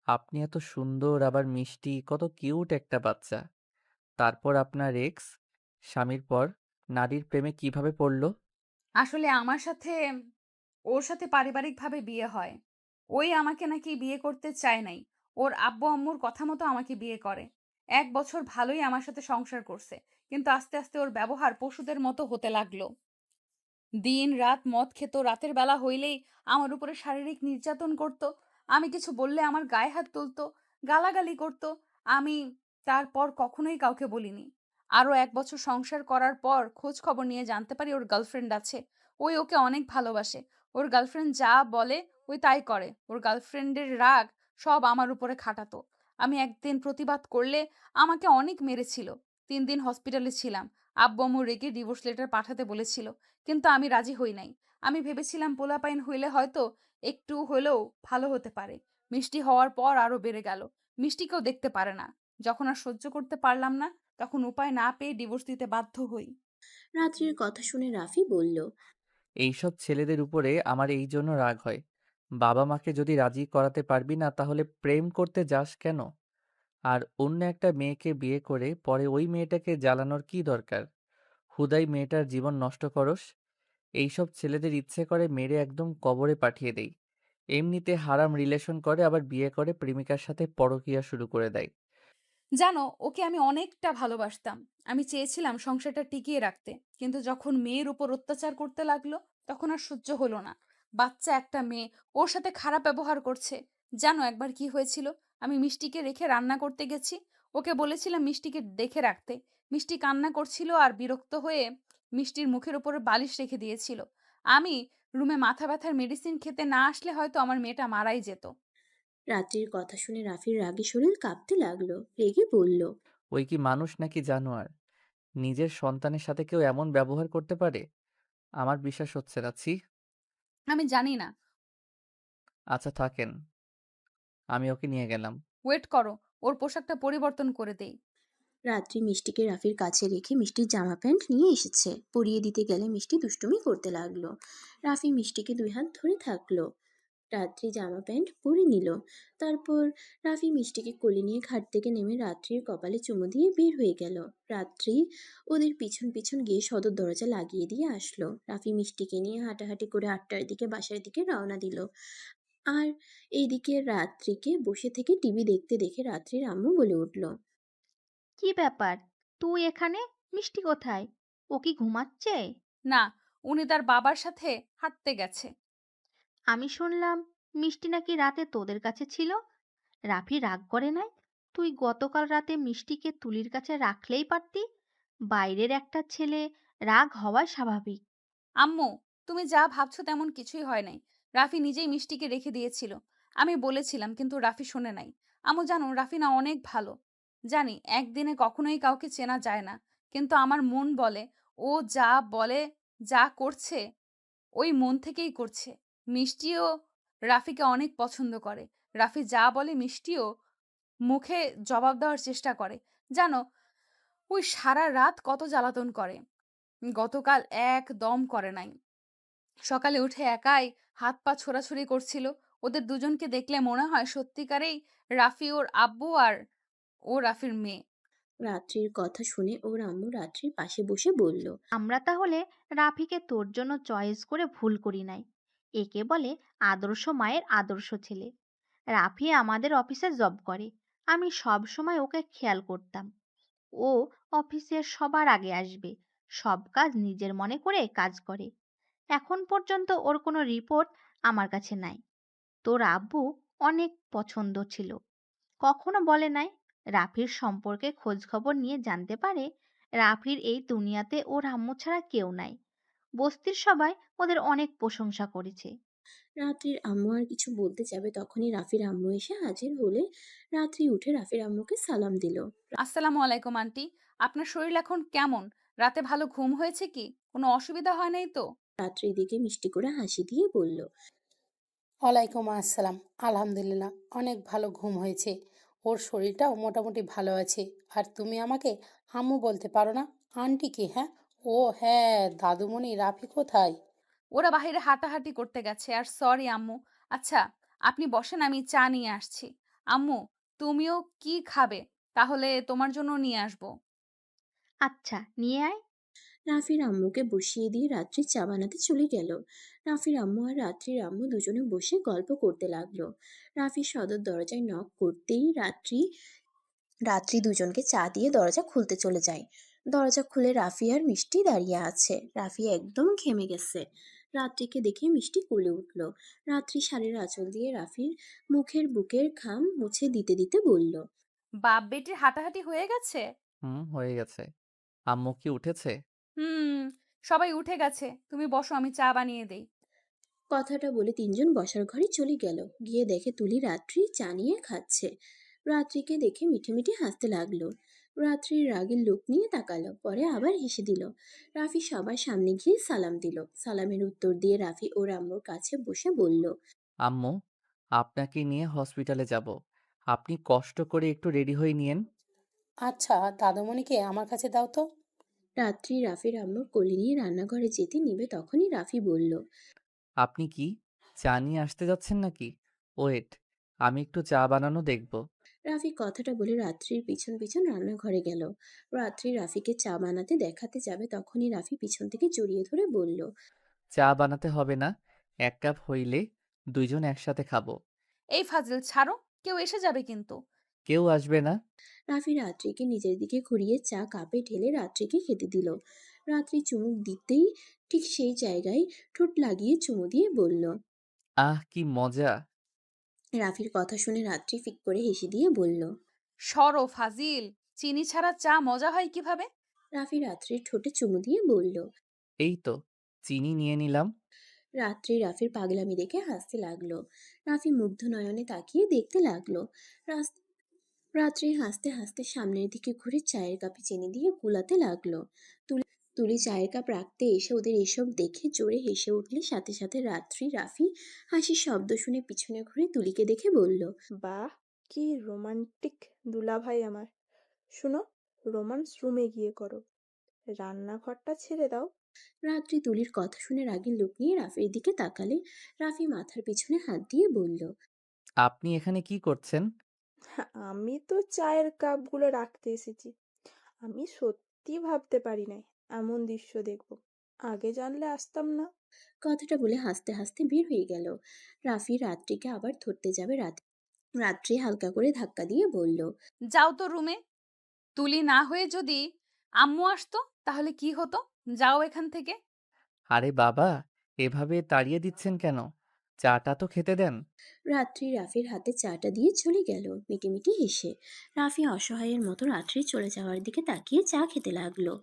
আপনি এত সুন্দর আবার মিষ্টি, কত কিউট একটা বাচ্চা। তারপর আপনার এক্স স্বামীর পর নারীর প্রেমে কিভাবে পড়লো? আসলে আমার সাথে ওর সাথে পারিবারিকভাবে বিয়ে হয়। ওই আমাকে নাকি বিয়ে করতে চায় নাই। ওর আব্বু আম্মুর কথা মতো আমাকে বিয়ে করে। ১ বছর ভালোই আমার সাথে সংসার করছে। কিন্তু আস্তে, আস্তে ওর ব্যবহার পশুদের মতো হতে লাগলো। দিন-রাত মদ খেত, রাতের বেলা হইলেই আমার উপরে শারীরিক নির্যাতন করত। আমি কিছু বললে আমার গায়ে হাত তুলত, গালাগালি করত। আমি তারপর কখনোই কাউকে বলিনি। আরো ১ বছর সংসার করার পর খোঁজ খবর নিয়ে জানতে পারি ওর গার্লফ্রেন্ড আছে। ওই ওকে অনেক ভালোবাসে। ওর গার্লফ্রেন্ড যা বলে ওই তাই করে। ওর গার্লফ্রেন্ডের রাগ সব আমার উপরে খাটাতো। আমি একদিন প্রতিবাদ করলে আমাকে অনেক মেরেছিল। ৩ দিন হসপিটালে ছিলাম। আব্বু-আম্মু রেগে ডিভোর্স লেটার পাঠাতে বলেছিল। কিন্তু আমি রাজি হই নাই। আমি ভেবেছিলাম পোলাপাইন হইলে হয়তো একটু হলেও ভালো হতে পারে। মিষ্টি হওয়ার পর আরো বেড়ে গেল। মিষ্টিকেও দেখতে পারে না। যখন আর সহ্য করতে পারলাম না, তখন উপায় না পেয়ে ডিভোর্স দিতে বাধ্য হই। রাত্রির কথা শুনে রাফি বলল, এইসব ছেলেদের উপরে আমার এই জন্য রাগ হয়। বাবা মাকে যদি রাজি করাতে পারবি না তাহলে প্রেম করতে যাস কেন? আর অন্য একটা মেয়েকে বিয়ে করে পরে ওই মেয়েটাকে জ্বালানোর কি দরকার? হুদাই মেয়েটার জীবন নষ্ট করস। এইসব ছেলেদের ইচ্ছে করে মেরে একদম কবরে পাঠিয়ে দেই। এমনিতে হারাম রিলেশন করে আবার বিয়ে করে প্রেমিকার সাথে পরকীয়া শুরু করে দেয়। জানো, ওকে আমি অনেকটা ভালোবাসতাম। আমি চেয়েছিলাম সংসারটা টিকিয়ে রাখতে। কিন্তু যখন মেয়ের উপর অত্যাচার করতে লাগলো, তখন আর সহ্য হলো না। বাচ্চা একটা মেয়ে, ওর সাথে খারাপ ব্যবহার করছে। জানো একবার কি হয়েছিল? আমি মিষ্টিকে রেখে রান্না করতে গেছি। ওকে বলেছিলাম মিষ্টিকে দেখে রাখতে। মিষ্টি কান্না করছিল আর বিরক্ত হয়ে মিষ্টির মুখের উপরে বালিশ রেখে দিয়েছিল। আমি রুমে মাথা ব্যথার মেডিসিন খেতে না আসলে হয়তো আমার মেয়েটা মারাই যেত। রাত্রির কথা শুনে রাফির রাগে শরীর কাঁপতে লাগলো। রেগে বলল, ওই কি মানুষ নাকি জানোয়ার? নিজের সন্তানের সাথে কেউ এমন ব্যবহার করতে পারে? আমার বিশ্বাস হচ্ছে না, ছি। আমি জানি না। আচ্ছা থাকেন, আমি ওকে নিয়ে গেলাম। ওয়েট করো, ওর পোশাকটা পরিবর্তন করে দেই। রাত্রি মিষ্টিকে রাফির কাছে রেখে মিষ্টির জামা প্যান্ট নিয়ে এসেছে। পরিয়ে দিতে গেলে মিষ্টি দুষ্টুমি করতে লাগলো। রাফি মিষ্টিকে দুই হাত ধরে থাকলো। রাত্রি জামা প্যান্ট পরে নিল। তারপর রাফি মিষ্টিকে কোলে নিয়ে ঘাট থেকে নেমে রাত্রির কপালে চুমু দিয়ে বের হয়ে গেল। রাত্রি ওদের পিছন পিছন গিয়ে সদর দরজা লাগিয়ে দিয়ে আসলো। রাফি মিষ্টিকে নিয়ে হাঁটাহাঁটি করে ৮টার দিকে বাসার দিকে রওনা দিল। আর এইদিকে রাত্রিকে বসে থেকে টিভি দেখতে দেখে রাত্রির আম্মু বলে উঠল, কি ব্যাপার? তুই এখানে? মিষ্টি কোথায়? ও কি ঘুমাচ্ছে? না, উনি তার বাবার সাথে হাঁটতে গেছে। আমি শুনলাম মিষ্টি নাকি রাতে তোদের কাছে ছিল। রাফি রাগ করে নাই? তুই গতকাল রাতে মিষ্টিকে তুলির কাছে রাখলেই পারতি। বাইরের একটা ছেলে, রাগ হওয়া স্বাভাবিক। আম্মু, তুমি যা ভাবছো তেমন কিছুই হয় নাই। রাফি নিজেই মিষ্টিকে রেখে দিয়েছিল। আমি বলেছিলাম কিন্তু রাফি শোনে নাই। আম্মু জানো রাফি না অনেক ভালো। জানি একদিনে কখনোই কাউকে চেনা যায় না। কিন্তু আমার মন বলে ও যা বলে, যা করছে ওই মন থেকেই করছে। মিষ্টিও রাফিকে অনেক পছন্দ করে। রাফি যা বলে মিষ্টিও মুখে জবাব দেওয়ার চেষ্টা করে। জানো ওই সারা রাত কত জ্বালাতন করে। গতকাল একদম করে নাই। সকালে উঠে একাই হাত পা ছোড়াছুড়ি করছিল। ওদের দুজনকে দেখলে মনে হয় সত্যিকারেই রাফি ওর আব্বু আর ও রাফির মেয়ে। রাত্রির কথা শুনে ওর আম্মু রাত্রির পাশে বসে বলল, আমরা তাহলে রাফিকে তোর জন্য চয়েস করে ভুল করি নাই। একে বলে আদর্শ মায়ের আদর্শ ছেলে। রাফি আমাদের অফিসে জব করে। আমি সব সময় ওকে খেয়াল করতাম। ও অফিসের সবার আগে আসবে, সব কাজ নিজের মনে করে কাজ করে। এখন পর্যন্ত ওর কোনো রিপোর্ট আমার কাছে নাই। তোর আব্বু অনেক পছন্দ ছিল, কখনো বলে নাই। রাফির সম্পর্কে খোঁজ খবর নিয়ে জানতে পারে রাফির এই দুনিয়াতে ওর আম্মু ছাড়া কেউ নাই। বস্তির সবাই ওদের অনেক প্রশংসা করেছে। রাত্রির আম্মু আর কিছু বলতে যাবে তখনই রাফির আম্মু এসে হাজির হলে রাত্রি উঠে রাফির আম্মুকে সালাম দিল। আসসালামু আলাইকুম আন্টি। আপনার শরীর এখন কেমন? রাতে ভালো ঘুম হয়েছে কি? কোনো অসুবিধা হয় নাই তো? রাত্রির দিকে মিষ্টি করে হাসি দিয়ে বলল, ওয়ালাইকুম আসসালাম। আলহামদুলিল্লাহ, অনেক ভালো ঘুম হয়েছে। ওর শরীরটাও মোটামুটি ভালো আছে। আর তুমি আমাকে আম্মু বলতে পারো না? আন্টি কি? হ্যাঁ, ও হ্যাঁ, দাদুমণি রাফি কোথায়? ওরা বাইরে হাঁটাহাঁটি করতে গেছে। আর সরি আম্মু। আচ্ছা, আপনি বসেন, আমি চা নিয়ে আসছি। আম্মু, তুমিও কি খাবে? তাহলে তোমার জন্য নিয়ে আসবো। আচ্ছা, নিয়ে আয়। রাফির আম্মুকে বসিয়ে দিয়ে রাত্রি চা বানাতে চলে গেল। রাফির আম্মু আর রাত্রির আম্মু দুজনে বসে গল্প করতে লাগলো। রাফির সদর দরজায় নক করতেই রাত্রি রাত্রি দুজনকে চা দিয়ে দরজা খুলতে চলে যায়। দরজা খুলে রাফি আর মিষ্টি দাঁড়িয়ে আছে। রাফি একদম ঘেমে গেছে। রাত্রিকে দেখে মিষ্টি কোলে উঠল। রাত্রি শাড়ির আঁচল দিয়ে রাফির মুখের বুকের ঘাম মুছে দিতে দিতে বলল, বাপ বেটির হাঁটাহাঁটি হয়ে গেছে? হয়ে গেছে। আম্মু কি উঠেছে? হুম, সবাই উঠে গেছে। তুমি বসো, আমি চা বানিয়ে দেই। কথাটা বলে তিনজন বসার ঘরে চলে গেল। গিয়ে দেখে তুলি রাত্রি চা নিয়ে খাচ্ছে। রাত্রিকে দেখে মিঠে মিঠে হাসতে লাগলো। রাত্রির রাগের লোক নিয়ে তাকালো, পরে আবার হেসে দিল। রাফি সবার সামনে গিয়ে সালাম দিল। সালামের উত্তর দিয়ে রাফি ওর আম্মুর কাছে বসে বলল, আম্মু, আপনাকে নিয়ে হসপিটালে যাব। আপনি কষ্ট করে একটু রেডি হয়ে নিয়েন। আচ্ছা, দাদুমণিকে আমার কাছে দাও তো। রাত্রি রাফির আম্মুর কোলে নিয়ে রান্নাঘরে যেতে নিবে তখনই রাফি বলল, আপনি কি চা নিয়ে আসতে যাচ্ছেন নাকি? ওয়েট, আমি একটু চা বানানো দেখব। রাফি কথাটা বলে রাত্রির পিছন পিছন রান্নাঘরে গেল। রাত্রি রাফিকে চা বানাতে দেখাতে যাবে তখনই রাফি পিছন থেকে জড়িয়ে ধরে বলল, চা বানাতে হবে না, 1 কাপ হইলে দুইজন একসাথে খাবো। এই ফাজিল ছাড়ো, কেউ এসে যাবে কিন্তু। কেউ আসবে না। রাফি রাত্রিকে নিজের দিকে ঘুরিয়ে চা কাপে ঢেলে রাত্রিকে খেতে দিল। রাত্রি চুমুক দিতেই ঠিক সেই জায়গায় ঠোঁট লাগিয়ে চুমু দিয়ে বলল। আহ, কি মজা। রাফির কথা শুনে রাত্রি ফিক করে হেসে দিয়ে বলল। সরো ফাজিল, চিনি ছাড়া চা মজা হয় কিভাবে? রাফি রাত্রির ঠোঁটে চুমু দিয়ে বলল। এই তো, চিনি নিয়ে নিলাম। রাত্রি রাফির পাগলামি দেখে হাসতে লাগলো। রাফি মুগ্ধ নয়নে তাকিয়ে দেখতে লাগলো। রাস- রাত্রি হাসতে হাসতে সামনের দিকে ঘুরে চায়ের কাপে চিনি দিয়ে গুলাতে লাগলো। তুলি চায়ের কাপ রাখতে এসে ওদের এসব দেখে জোরে হেসে উঠলে সাথে সাথে রাত্রি রাফি হাসির শব্দ শুনে পিছনে ঘুরে তুলিকে দেখে বলল। বাহ, কি রোমান্টিক দুলাভাই আমার। শুনো, রোমান্স রুমে গিয়ে করো, রান্নাঘরটা ছেড়ে দাও। রাত্রি তুলির কথা শুনে রাগের লোক নিয়ে রাফির দিকে তাকালে। রাফি মাথার পিছনে হাত দিয়ে বলল। আপনি এখানে কি করছেন? আমি তো চায়ের কাপগুলো রাখতে এসেছি। আমি সত্যি ভাবতে পারি নাই এমন দৃশ্য দেখব। আগে জানলে আসতাম না। কথাটা বলে হাসতে হাসতে বের হয়ে গেল। রাফি রাত্রিকে আবার ধরতে যাবে। রাত্রি হালকা করে ধাক্কা দিয়ে বলল। যাও তো রুমে। তুলি না হয়ে যদি আম্মু আসতো তাহলে কি হতো? যাও এখান থেকে। আরে বাবা, এভাবে তাড়িয়ে দিচ্ছেন কেন? চাটা তো খেতে দেন। রাত্রি রাফির হাতে চাটা দিয়ে চলে গেল মিটিমিটি হেসে। রাফি অসহায়ের মতো রাত্রি চলে যাওয়ার দিকে তাকিয়ে চা খেতে লাগলো।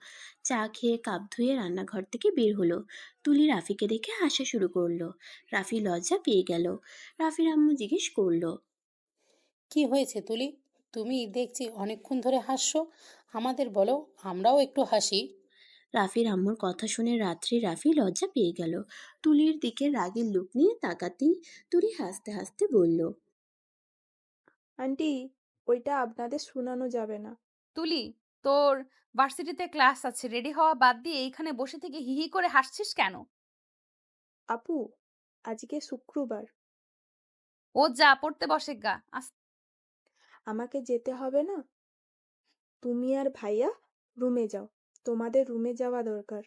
চা খেয়ে কাপ ধুয়ে রান্নাঘর থেকে বের হলো। তুলি রাফিকে দেখে হাসা শুরু করলো। রাফি লজ্জা পেয়ে গেল। রাফির আম্মু জিজ্ঞেস করলো। কি হয়েছে তুলি? তুমি দেখছি অনেকক্ষণ ধরে হাসছো। আমাদের বলো, আমরাও একটু হাসি। রাফির আম্মুর কথা শুনে রাফি লজ্জা পেয়ে গেল। তুলির দিকে রাগের লুক নিয়ে তাকাতেই তুলি হাসতে হাসতে বলল। আন্টি, ওইটা আপনাদের শোনানো যাবে না। তুলি, তোর ভার্সিটিতে ক্লাস আছে, রেডি হওয়া বাদ দিয়ে এইখানে বসে থেকে হিহি করে হাসছিস কেন? আপু, আজকে শুক্রবার, ও যা পড়তে বসে গা আমাকে যেতে হবে না। তুমি আর ভাইয়া রুমে যাও, তোমাদের রুমে যাওয়া দরকার।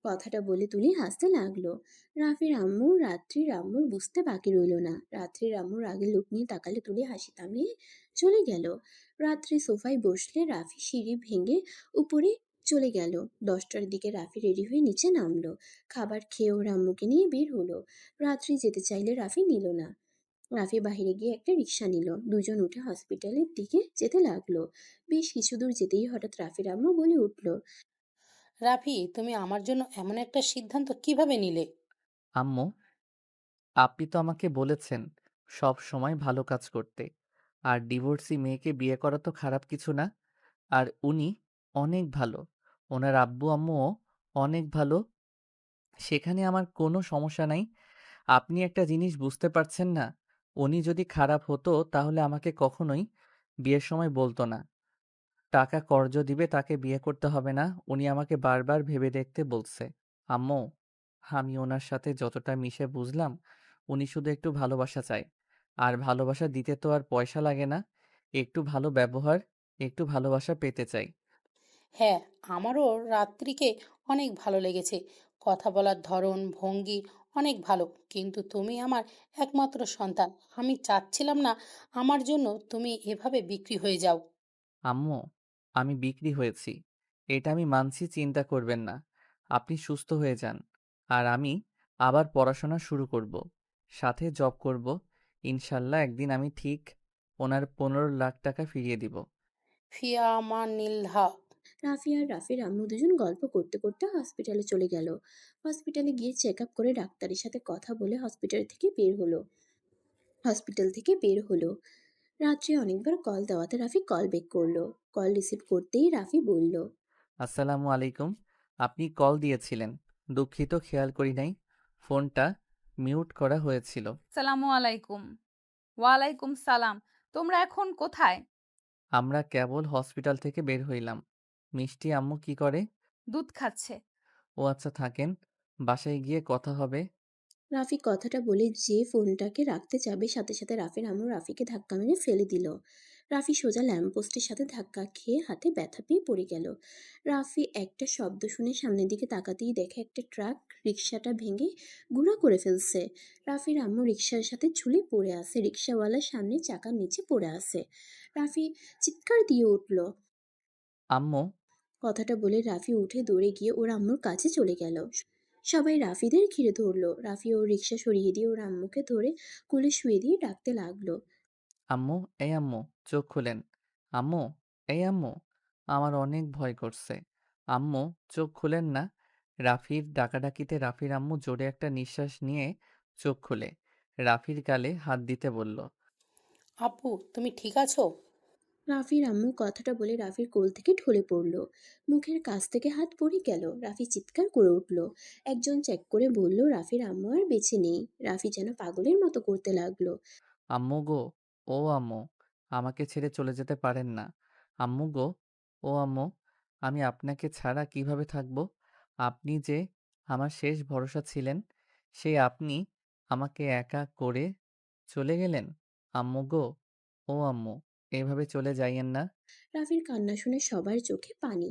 কথাটা বলে তুলি হাসতে লাগলো। রাত্রির আম্মুর বুঝতে বাকি রইল না। রাত্রির আম্মুর রাগের লোক নিয়ে তাকালে তুলি হাসি থামিয়ে চলে গেল। রাত্রি সোফায় বসলে রাফি সিঁড়ি ভেঙে উপরে চলে গেল। 10টার দিকে রাফি রেডি হয়ে নিচে নামলো। খাবার খেয়ে ওর আম্মুকে নিয়ে বের হলো। রাত্রি যেতে চাইলে রাফি নিল না। রাফি বাইরে গিয়ে একটা রিক্সা নিল। দুজন উঠে হসপিটালের দিকে যেতে লাগলো। বেশ কিছু দূর যেতেই হঠাৎ রাফির আম্মু বলে উঠল। রাফি, তুমি আমার জন্য এমন একটা সিদ্ধান্ত কিভাবে নিলে? আম্মু, আপনি তো আমাকে বলেছেন সব সময় ভালো কাজ করতে। আর ডিভোর্সি মেয়েকে বিয়ে করা তো খারাপ কিছু না। আর উনি অনেক ভালো। ওনার আব্বু আম্মুও অনেক ভালো। সেখানে আমার কোনো সমস্যা নাই। আপনি একটা জিনিস বুঝতে পারছেন না? উনি যদি খারাপ হতো তাহলে আমাকে কখনোই বিয়ের সময় বলতো না। টাকা কর্জ দিবে তাকে বিয়ে করতে হবে না। উনি আমাকে বারবার ভেবে দেখতে বলছে। আম্মু, আমি ওনার সাথে যতটা মিশে বুঝলাম, উনি শুধু একটু ভালোবাসা চায়। আর ভালোবাসা দিতে তো আর পয়সা লাগে না। একটু ভালো ব্যবহার, একটু ভালোবাসা পেতে চাই। হ্যাঁ, আমারও রাত্রিকে অনেক ভালো লেগেছে। কথা বলার ধরন, ভঙ্গি অনেক ভালো। কিন্তু তুমি আমার একমাত্র সন্তান। আমি চাচ্ছিলাম না আমার জন্য তুমি এভাবে বিক্রি হয়ে যাও। আম্মু, আমি বিক্রি হয়েছি। এটা আমি মানছি, চিন্তা করবেন না। আপনি সুস্থ হয়ে যান। আর আমি আবার পড়াশোনা শুরু করব। সাথে জব করব। ইনশাল্লাহ একদিন আমি ঠিক ওনার 15 লাখ টাকা ফিরিয়ে দিব। ফিয়া আমার নীলহা। রাফি আর রাফির আম্মু দুজন গল্প করতে করতে হসপিটালে চলে গেল। হসপিটালে গিয়ে চেক আপ করে ডাক্তারের সাথে কথা বলে হসপিটাল থেকে বের হলো। রাত্রে অনেকবার কল দেওয়াতে রাফি কল ব্যাক করলো। কল রিসিভ করতেই রাফি বলল, আসসালামু আলাইকুম। আপনি কল দিয়েছিলেন। দুঃখিত, খেয়াল করি নাই। ফোনটা মিউট করা হয়েছিল। সালামু আলাইকুম। ওয়ালাইকুম সালাম। তোমরা এখন কোথায়? আমরা কেবল হসপিটাল থেকে বের হইলাম। মিষ্টি আম্মু কি করে? দুধ খাচ্ছে। ও আচ্ছা, থাকেন। বাসায় গিয়ে কথা হবে। রাফি কথাটা বলে যে ফোনটাকে রাখতে যাবে সাথে সাথে রাফির আম্মু রাফিকে ধাক্কা মেরে ফেলে দিল। রাফি সোজা ল্যাম্পপোস্টের সাথে ধাক্কা খেয়ে হাতে ব্যথা পেয়ে পড়ে গেল। রাফি একটা শব্দ শুনে সামনের দিকে তাকাতেই দেখে একটা ট্রাক রিক্সাটা ভেঙে গুঁড়া করে ফেলছে। রাফির আম্মু রিক্সার সাথে ঝুলে পড়ে আছে, রিক্সাওয়ালার সামনে চাকার নিচে পড়ে আছে। রাফি চিৎকার দিয়ে উঠল। আম্মু, কথাটা বলে রাফি উঠে দৌড়ে গিয়ে ওর আম্মুর কাছে চলে গেল। সবাই রাফিদের ঘিরে ধরলো। রাফি ওর রিক্সা সরিয়ে দিয়ে ওর আম্মুকে ধরে কোলে শুয়ে দিয়ে ডাকতে লাগলো। আম্মু, এই আম্মু, চোখ খুলেন। আম্মু, এই আম্মু, আমার অনেক ভয় করছে। আম্মু, চোখ খুলেন না। রাফির ডাকাডাকিতে রাফির আম্মু জোরে একটা নিঃশ্বাস নিয়ে চোখ খুলে রাফির গালে হাত দিতে বলল। আপু, তুমি ঠিক আছো? রাফির আম্মু কথাটা বলে রাফির কোল থেকে ঢলে পড়লো। মুখের কাছ থেকে হাত পড়ে গেল। রাফি চিৎকার করে উঠল। একজন চেক করে বলল রাফির আম্মু আর বেঁচে নেই। রাফি যেন পাগলের মতো করতে লাগলো। আম্মু গো, ও আম্মু, আমাকে ছেড়ে চলে যেতে পারেন না। আম্মু গো, ও আম্মু, আমি আপনাকে ছাড়া কিভাবে থাকবো? আপনি যে আমার শেষ ভরসা ছিলেন, সেই আপনি আমাকে একা করে চলে গেলেন। আম্মু গো, ও আম্মু, এভাবে চলে যাইয়েন না। রাফির কান্না শুনে সবার চোখে পানি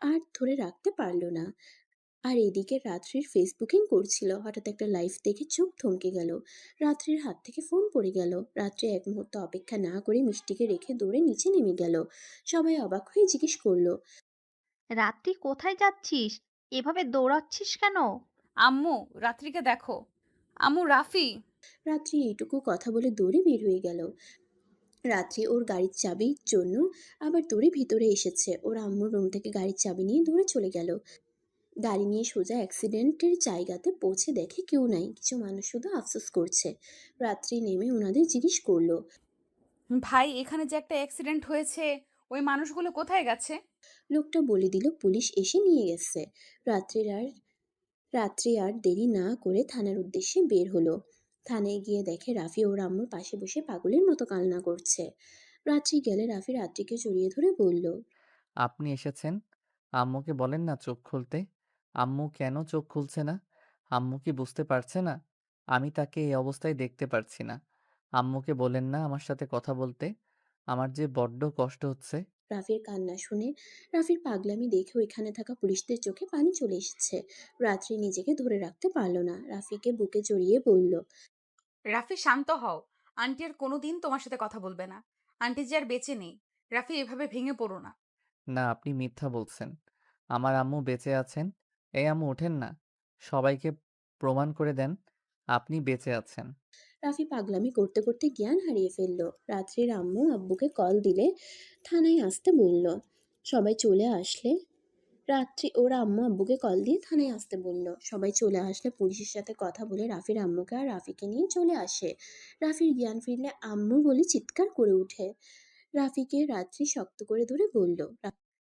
আর ধরে রাখতে পারলো না। আর এদিকে রাত্রির ফেসবুকিং করছিল। হঠাৎ একটা লাইভ দেখে চোখ থমকে গেল। রাত্রির হাত থেকে ফোন পড়ে গেল। রাত্রি এক মুহূর্ত অপেক্ষা না করে মিষ্টিকে রেখে দৌড়ে নিচে নেমে গেল। সবাই অবাক হয়ে জিজ্ঞেস করলো, রাত্রি কোথায় যাচ্ছিস? এভাবে দৌড়াচ্ছিস কেন? আম্মু, রাত্রিকে দেখো। আম্মু, রাফি। রাত্রি এইটুকু কথা বলে দৌড়ে বের হয়ে গেল। রাত্রি ওর গাড়ির চাবির জন্য আবার দৌড়ে ভিতরে এসেছে। ওর আম্মুর রুম থেকে গাড়ির চাবি নিয়ে দৌড়ে চলে গেল। গাড়ি নিয়ে সোজা অ্যাক্সিডেন্টের জায়গাতে পৌঁছে দেখে কেউ নাই, কিছু মানুষ শুধু আফসোস করছে। রাত্রি নেমে ওনাদের জিজ্ঞেস করলো। ভাই, এখানে যে একটা অ্যাক্সিডেন্ট হয়েছে, ওই মানুষগুলো কোথায় গেছে? লোকটা বলে দিল পুলিশ এসে নিয়ে গেছে। রাত্রির আর রাত্রি আর দেরি না করে থানার উদ্দেশ্যে বের হলো। থানায় গিয়ে দেখে রাফি ওর আম্মুর পাশে বসে পাগলের মতো কান্না করছে। রাত্রি গেলে রাফি রাত্রিকে জড়িয়ে ধরে বলল, আপনি এসেছেন, আম্মুকে বলেন না চোখ খুলতে। আম্মু কেন চোখ খুলছে না? আম্মু কি বুঝতে পারছে না? আমি তাকে এই অবস্থায় দেখতে পারছি না। আম্মুকে বলেন না আমার সাথে কথা বলতে। আমার যে বড্ড কষ্ট হচ্ছে। রাফির কান্না শুনে রাফির পাগলামি দেখে ওইখানে থাকা পুলিশদের চোখে পানি চলে এসেছে। রাত্রি নিজেকে ধরে রাখতে পারল না, রাফিকে বুকে জড়িয়ে বলল, রাফি, শান্ত হও। আন্টি আর কোনোদিন তোমার সাথে কথা বলবে না। আন্টি যে আর বেঁচে নেই। রাফি, এভাবে ভেঙে পড়ো না। না, আপনি মিথ্যা বলছেন। আমার আম্মু বেঁচে আছেন। এই আম্মু, ওঠেন না। সবাইকে প্রমাণ করে দেন আপনি বেঁচে আছেন। রাফি পাগলামি করতে করতে জ্ঞান হারিয়ে ফেলল। রাত্রির আম্মু আব্বুকে কল দিলে থানায় আসতে বলল। সবাই চলে আসলে রাত্রি ওর আম্মু আব্বুকে কল দিয়ে থানায় আসতে বলল। সবাই চলে আসলে পুলিশের সাথে কথা বলে রাফির আম্মুকে আর রাফিকে নিয়ে চলে আসে। রাফির জ্ঞান ফিরলে আম্মু বলে চিৎকার করে ওঠে। রাফিকে রাত্রি শক্ত করে ধরে বলল,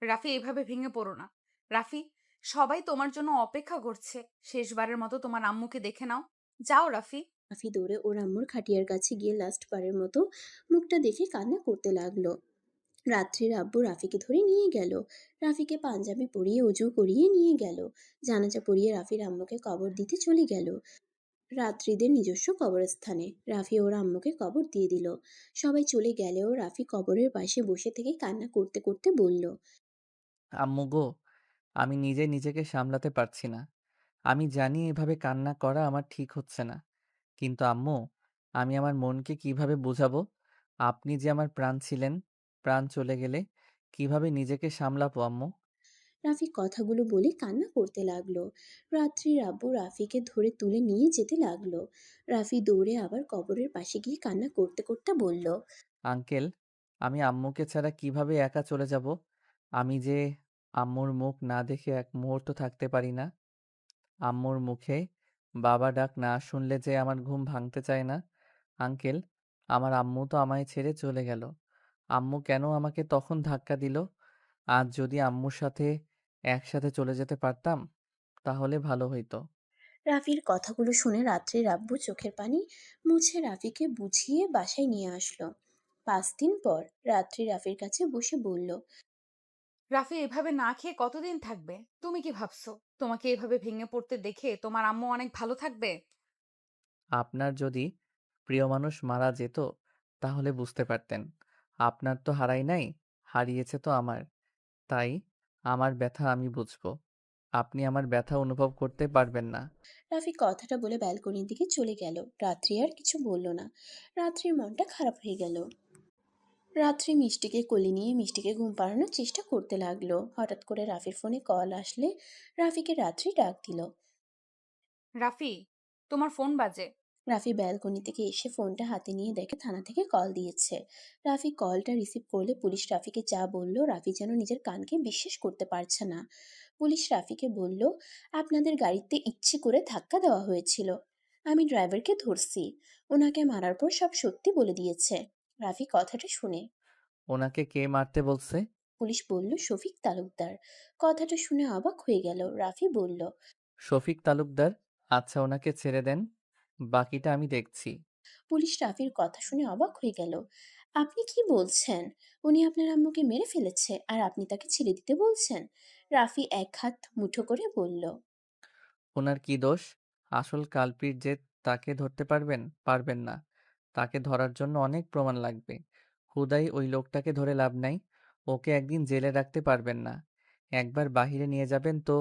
রাফি, এভাবে ভেঙে পড়ো না। রাফি, সবাই তোমার জন্য অপেক্ষা করছে। শেষবারের মতো তোমার আম্মুকে দেখে নাও। যাও রাফি। রাফি দৌড়ে ওর আম্মুর খাটিয়ার কাছে গিয়ে লাস্ট বারের মতো মুখটা দেখে কান্না করতে লাগলো। রাত্রির আব্বু রাফিকে ধরে নিয়ে গেল। রাফিকে পাঞ্জাবি পরিয়ে অজু করিয়ে নিয়ে গেল। জানাজা পড়িয়ে রাফির আম্মুকে কবর দিতে চলে গেল। রাত্রিদের নিজস্ব কবরস্থানে রাফি ওর আম্মুকে কবর দিয়ে দিল। সবাই চলে গেলেও রাফি কবরের পাশে বসে থেকে কান্না করতে করতে বলল, আম্মু গো, আমি নিজে নিজেকে সামলাতে পারছি না। আমি জানি এভাবে কান্না করা আমার ঠিক হচ্ছে না। কিন্তু আম্মু, আমি আমার মনকে কিভাবে বোঝাবো? আপনি যে আমার প্রাণ ছিলেন, প্রাণ চলে গেলে কিভাবে নিজেকে সামলাবো আম্মু? রাফি কথাগুলো বলে কান্না করতে লাগলো। রাত্রির আব্বু রাফিকে ধরে তুলে নিয়ে যেতে লাগলো। রাফি দৌড়ে আবার কবরের পাশে গিয়ে কান্না করতে করতে বলল, আঙ্কেল, আমি আম্মুকে ছাড়া কিভাবে একা চলে যাব? আমি যে আম্মুর মুখ না দেখে এক মুহূর্ত থাকতে পারি না। আম্মুর মুখে বাবা ডাক না শুনলে যে আমার ঘুম ভাঙতে চায় না। আঙ্কেল, আমার আম্মু তো আমায় ছেড়ে চলে গেল। আম্মু কেন আমাকে তখন ধাক্কা দিল? আজ যদি আম্মুর সাথে একসাথে চলে যেতে পারতাম, তাহলে ভালো হইতো। রাফির কথাগুলো শুনে রাত্রির আব্বু চোখের পানি মুছে রাফিকে বুঝিয়ে বাসায় নিয়ে আসলো। 5 দিন পর রাত্রি রাফির কাছে বসে বলল, রাফি এভাবে না খেয়ে কতদিন থাকবে? তুমি কি ভাবছো তোমাকে এভাবে ভেঙে পড়তে দেখে তোমার আম্মু অনেক ভালো থাকবে? আপনার যদি প্রিয় মানুষ মারা যেত, তাহলে বুঝতে পারতেন। আপনার তো হারাই নাই, হারিয়েছে তো আমার। তাই আমার ব্যথা আমি বুঝবো। আপনি আমার ব্যথা অনুভব করতে পারবেন না। রাফি কথাটা বলে ব্যালকনির দিকে চলে গেল। রাত্রি আর কিছু বলল না। রাত্রির মনটা খারাপ হয়ে গেল। রাত্রি মিষ্টিকে কোলে নিয়ে মিষ্টিকে ঘুম পাড়ানোর চেষ্টা করতে লাগলো। হঠাৎ করে রাফির ফোনে কল আসলে রাফিকে রাত্রি ডাক দিল। রাফি, তোমার ফোন বাজে। রাফি ব্যালকনি থেকে এসে ফোনটা হাতে নিয়ে দেখে থানা থেকে কল দিয়েছে। রাফি কলটা রিসিভ করলে পুলিশ রাফিকে যা বলল রাফি যেন নিজের কানকে বিশ্বাস করতে পারছে না। পুলিশ রাফিকে বলল, আপনাদের গাড়িতে ইচ্ছে করে ধাক্কা দেওয়া হয়েছিল। আমি ড্রাইভারকে ধরছি। ওনাকে মারার পর সব সত্যি বলে দিয়েছে। রাফি কথাটা শুনে ওনাকে কে মারতে বলছে? পুলিশ বলল, শফিক তালুকদার। কথাটা শুনে অবাক হয়ে গেল। রাফি বলল, শফিক তালুকদার? আচ্ছা, ওনাকে ছেড়ে দেন, বাকিটা আমি দেখছি। পুলিশ রাফির কথা শুনে অবাক হয়ে গেল। আপনি কি বলছেন? উনি আপনার আম্মুকে মেরে ফেলেছে আর আপনি তাকে ছেড়ে দিতে বলছেন? রাফি এক হাত মুঠো করে বলল, ওনার কি দোষ? আসল কালপিট যে, তাকে ধরতে পারবেন? পারবেন না। তাকে ধরার জন্য অনেক প্রমাণ লাগবে। হুদাই ওই লোকটাকে ধরে লাভ নাই। ওকে একদিন জেলে রাখতে পারবেন না। একবার বাহিরে নিয়ে যাবেন তো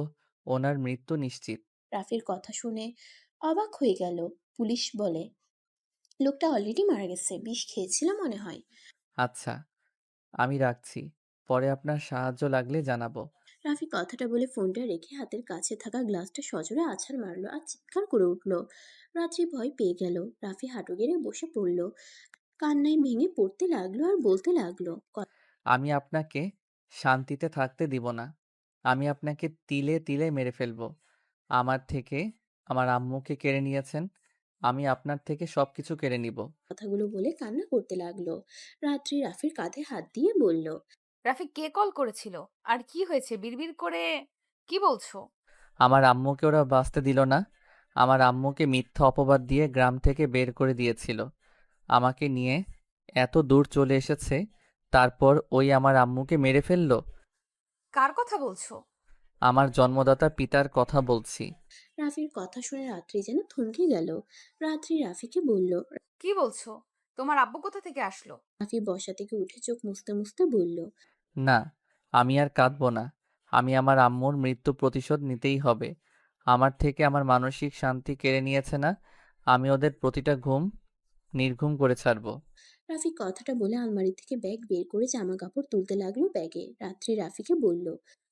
ওনার মৃত্যু নিশ্চিত। রাফির কথা শুনে অবাক হয়ে গেল। পুলিশ বলে, লোকটা অলরেডি মারা গেছে, বিষ খেয়েছিল মনে হয়। আচ্ছা, আমি রাখছি। পরে আপনার সাহায্য লাগলে জানাবো। রাফি কথাটা বলে ফোনটা রেখে হাতের কাছে থাকা গ্লাসটা সজোরে আছাড় মারলো আর চিৎকার করে উঠল। রাত্রি ভয় পেয়ে গেল। রাফি হাঁটু গেড়ে বসে পড়ল। কান্নায় ভেঙে পড়তে লাগলো আর বলতে লাগলো, আমি আপনাকে শান্তিতে থাকতে দিব না। আমি আপনাকে তিলে তিলে মেরে ফেলবো। আমার থেকে আমার আম্মুকে কেড়ে নিয়েছেন, আমি আপনার থেকে সবকিছু কেড়ে নিব। কথাগুলো বলে কান্না করতে লাগলো। রাত্রি রাফির কাঁধে হাত দিয়ে বলল, রাফি, কে কল করেছিল? আর কি হয়েছে? বিড়বিড় করে কি বলছো? আমার আম্মুকে ওরা বাঁচতে দিল না। আমার আম্মুকে মিথ্যা অপবাদ দিয়ে গ্রাম থেকে বের করে দিয়েছিল। আমাকে নিয়ে এত দূর চলে এসেছে, তারপর ওই আমার আম্মুকে মেরে ফেললো। কার কথা বলছো? আমার জন্মদাতা পিতার কথা বলছি। রাফির কথা শুনে রাত্রি যেন থমকে গেল। রাত্রি রাফিকে বলল, কি বলছো? তোমার আব্বু কোথা থেকে আসলো? রাফি বসা থেকে উঠে চোখ মুছতে মুছতে বলল, না, আমি আর কাঁদবো না। আমি আমার আম্মুর মৃত্যু প্রতিশোধ নিতেই হবে। আমার থেকে আমার মানসিক শান্তি কেড়ে নিয়েছে না, আমি ওদের প্রতিটা ঘুম নির্ঘুম করে ছাড়বো। রাফি কথাটা বলে আলমারি থেকে ব্যাগ বের করে জামা কাপড় তুলতে লাগলো ব্যাগে। রাত্রি রাফিকে বলল,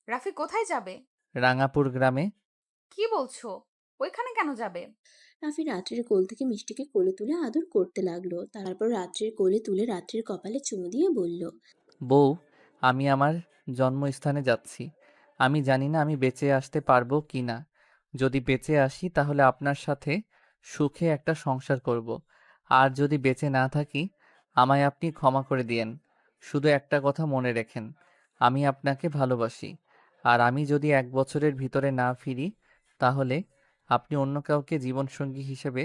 রাফি কোথায় যাবে? রাঙাপুর গ্রামে। কি বলছো? ওইখানে কেন যাবে? রাফি রাত্রির কোল থেকে মিষ্টিকে কোলে তুলে আদর করতে লাগলো। তারপর রাত্রির কোলে তুলে রাত্রির কপালে চুমু দিয়ে বলল, বউ, আমি আমার জন্মস্থানে যাচ্ছি। আমি জানি না আমি বেঁচে আসতে পারবো কি না। যদি বেঁচে আসি তাহলে আপনার সাথে সুখে একটা সংসার করব। আর যদি বেঁচে না থাকি, আমায় আপনি ক্ষমা করে দিয়েন। শুধু একটা কথা মনে রেখেন, আমি আপনাকে ভালোবাসি। আর আমি যদি 1 বছরের ভিতরে না ফিরি, তাহলে আপনি অন্য কাউকে জীবনসঙ্গী হিসেবে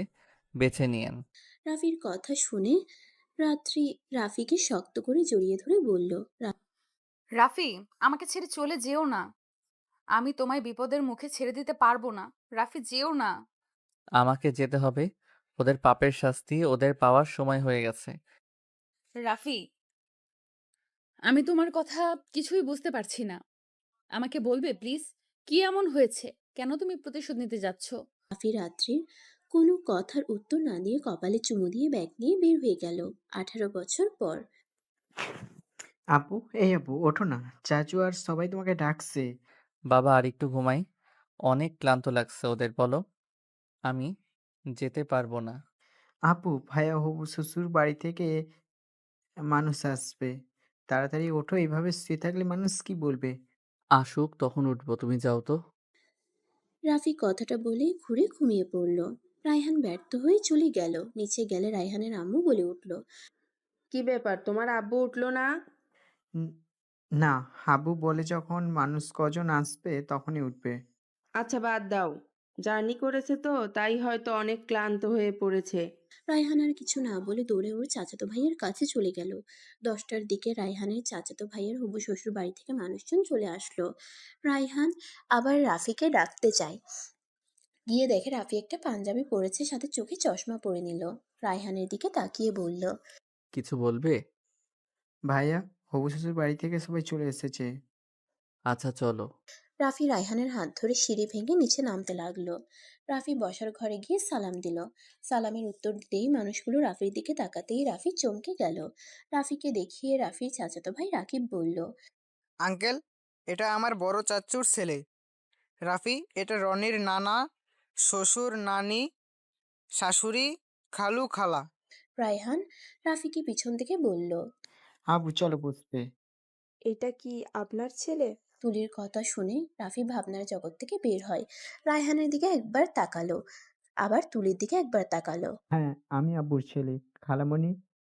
বেছে নিয়েন। রাফির কথা শুনে রাত্রি রাফিকে শক্ত করে জড়িয়ে ধরে বলল, রাফি, আমাকে ছেড়ে চলে যেও না। আমি তোমায় বিপদের মুখে ছেড়ে দিতে পারবো না। রাফি, যেও না। আমাকে যেতে হবে। ওদের পাপের শাস্তি ওদের পাওয়ার সময় হয়ে গেছে। রাফি, আমি তোমার কথা কিছুই বুঝতে পারছি না। আমাকে বলবে প্লিজ, কি এমন হয়েছে? কেন তুমি প্রতিশোধ নিতে যাচ্ছ? রাফি রাত্রির কোনো কথার উত্তর না দিয়ে কপালে চুমু দিয়ে ব্যাগ নিয়ে বের হয়ে গেল। 18 বছর পর। আপু, এই আপু ওঠো না। চাচু আর সবাই তোমাকে ডাকছে। বাবা আরেকটু ঘুমাই। অনেক ক্লান্ত লাগছে ওদের, বলো। আমি যেতে পারবো না। আপু, ভাইয়া হবু শ্বশুর বাড়ি থেকে মানুষ আসবে। তাড়াতাড়ি ওঠো, এইভাবে শুয়ে থাকলে মানুষ কি বলবে? আসুক তখন উঠবো, তুমি যাও তো। রাফি কথাটা বলে ঘুরে ঘুমিয়ে পড়ল। রায়হান ব্যর্থ হয়ে চলে গেল। নিচে গেলে রায়হানের আম্মু বলে উঠল, কি ব্যাপার, তোমার আব্বু উঠলো না? উম, না, হাবু বলে যখন মানুষ কজন আসবে তখনই উঠবে। আচ্ছা, বাদ দাও। জার্নি করেছে তো, তাই হয়তো অনেক ক্লান্ত হয়ে পড়েছে। রায়হান আর কিছু না বলে দৌড়ে ওর চাচাতো ভাইয়ের কাছে চলে গেল। 10টার দিকে রায়হানের চাচাতো ভাইয়ের হবু শ্বশুর বাড়ি থেকে মানুষজন চলে আসলো। রায়হান আবার রাফিকে ডাকতে চায়। গিয়ে দেখে রাফি একটা পাঞ্জাবি পরেছে, সাথে চোখে চশমা পরে নিল। রায়হানের দিকে তাকিয়ে বলল, কিছু বলবে? ভাইয়া, হবু শ্বশুর বাড়ি থেকে সবাই চলে এসেছে। আচ্ছা চলো। রাফি রায়হানের হাত ধরে সিঁড়ি ভেঙে নিচে নামতে লাগলো। রাফি বসার ঘরে গিয়ে সালাম দিল। সালামের উত্তর দিতেই মানুষগুলো রাফির দিকে তাকাতেই রাফি চমকে গেল। রাফিকে দেখিয়ে রাফির চাচাতো ভাই রাকিব বলল, আঙ্কেল, এটা আমার বড় চাচ্চুর ছেলে রাফি। এটা রনির নানা, শ্বশুর, নানি, শাশুড়ি, খালু, খালা। রায়হান রাফিকে পিছন থেকে বলল, আবু চলো বসবে। এটা কি আপনার ছেলে? তুলির কথা শুনে রাফি ভাবনার জগৎ থেকে বের হয়। রায়হানের দিকে একবার তাকালো, আবার তুলির দিকে একবার তাকালো। হ্যাঁ, আমি আব্বুর ছেলে। খালামণি,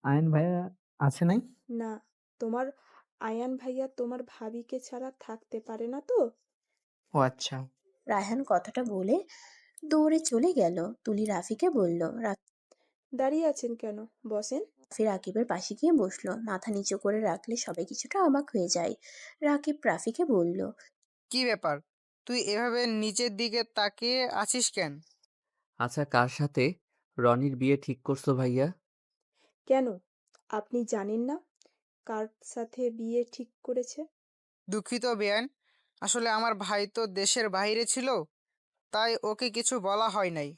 আয়ন ভাইয়া আছে নাই? না, তোমার আয়ান ভাইয়া তোমার ভাবিকে ছাড়া থাকতে পারে না তো? ও আচ্ছা। রায়হান কথাটা বলে দৌড়ে চলে গেল। তুলি রাফিকে বলল, দাঁড়িয়ে আছেন কেন? বসেন। রাফি রাকিবের পাশে গিয়ে বসলো। মাথা নিচু করে রাখলে সবাই কিছুটা অবাক হয়ে যায়। রাকিব রাফিকে বলল, কি ব্যাপার, তুই এভাবে নিচের দিকে তাকিয়ে আছিস কেন? আচ্ছা, কার সাথে রনির বিয়ে ঠিক করছো ভাইয়া? কেন? আপনি জানেন না কার সাথে বিয়ে ঠিক করেছে? দুঃখিত বেয়ান, আসলে আমার ভাই তো দেশের বাইরে ছিল, তাই ওকে কিছু বলা হয় নাই।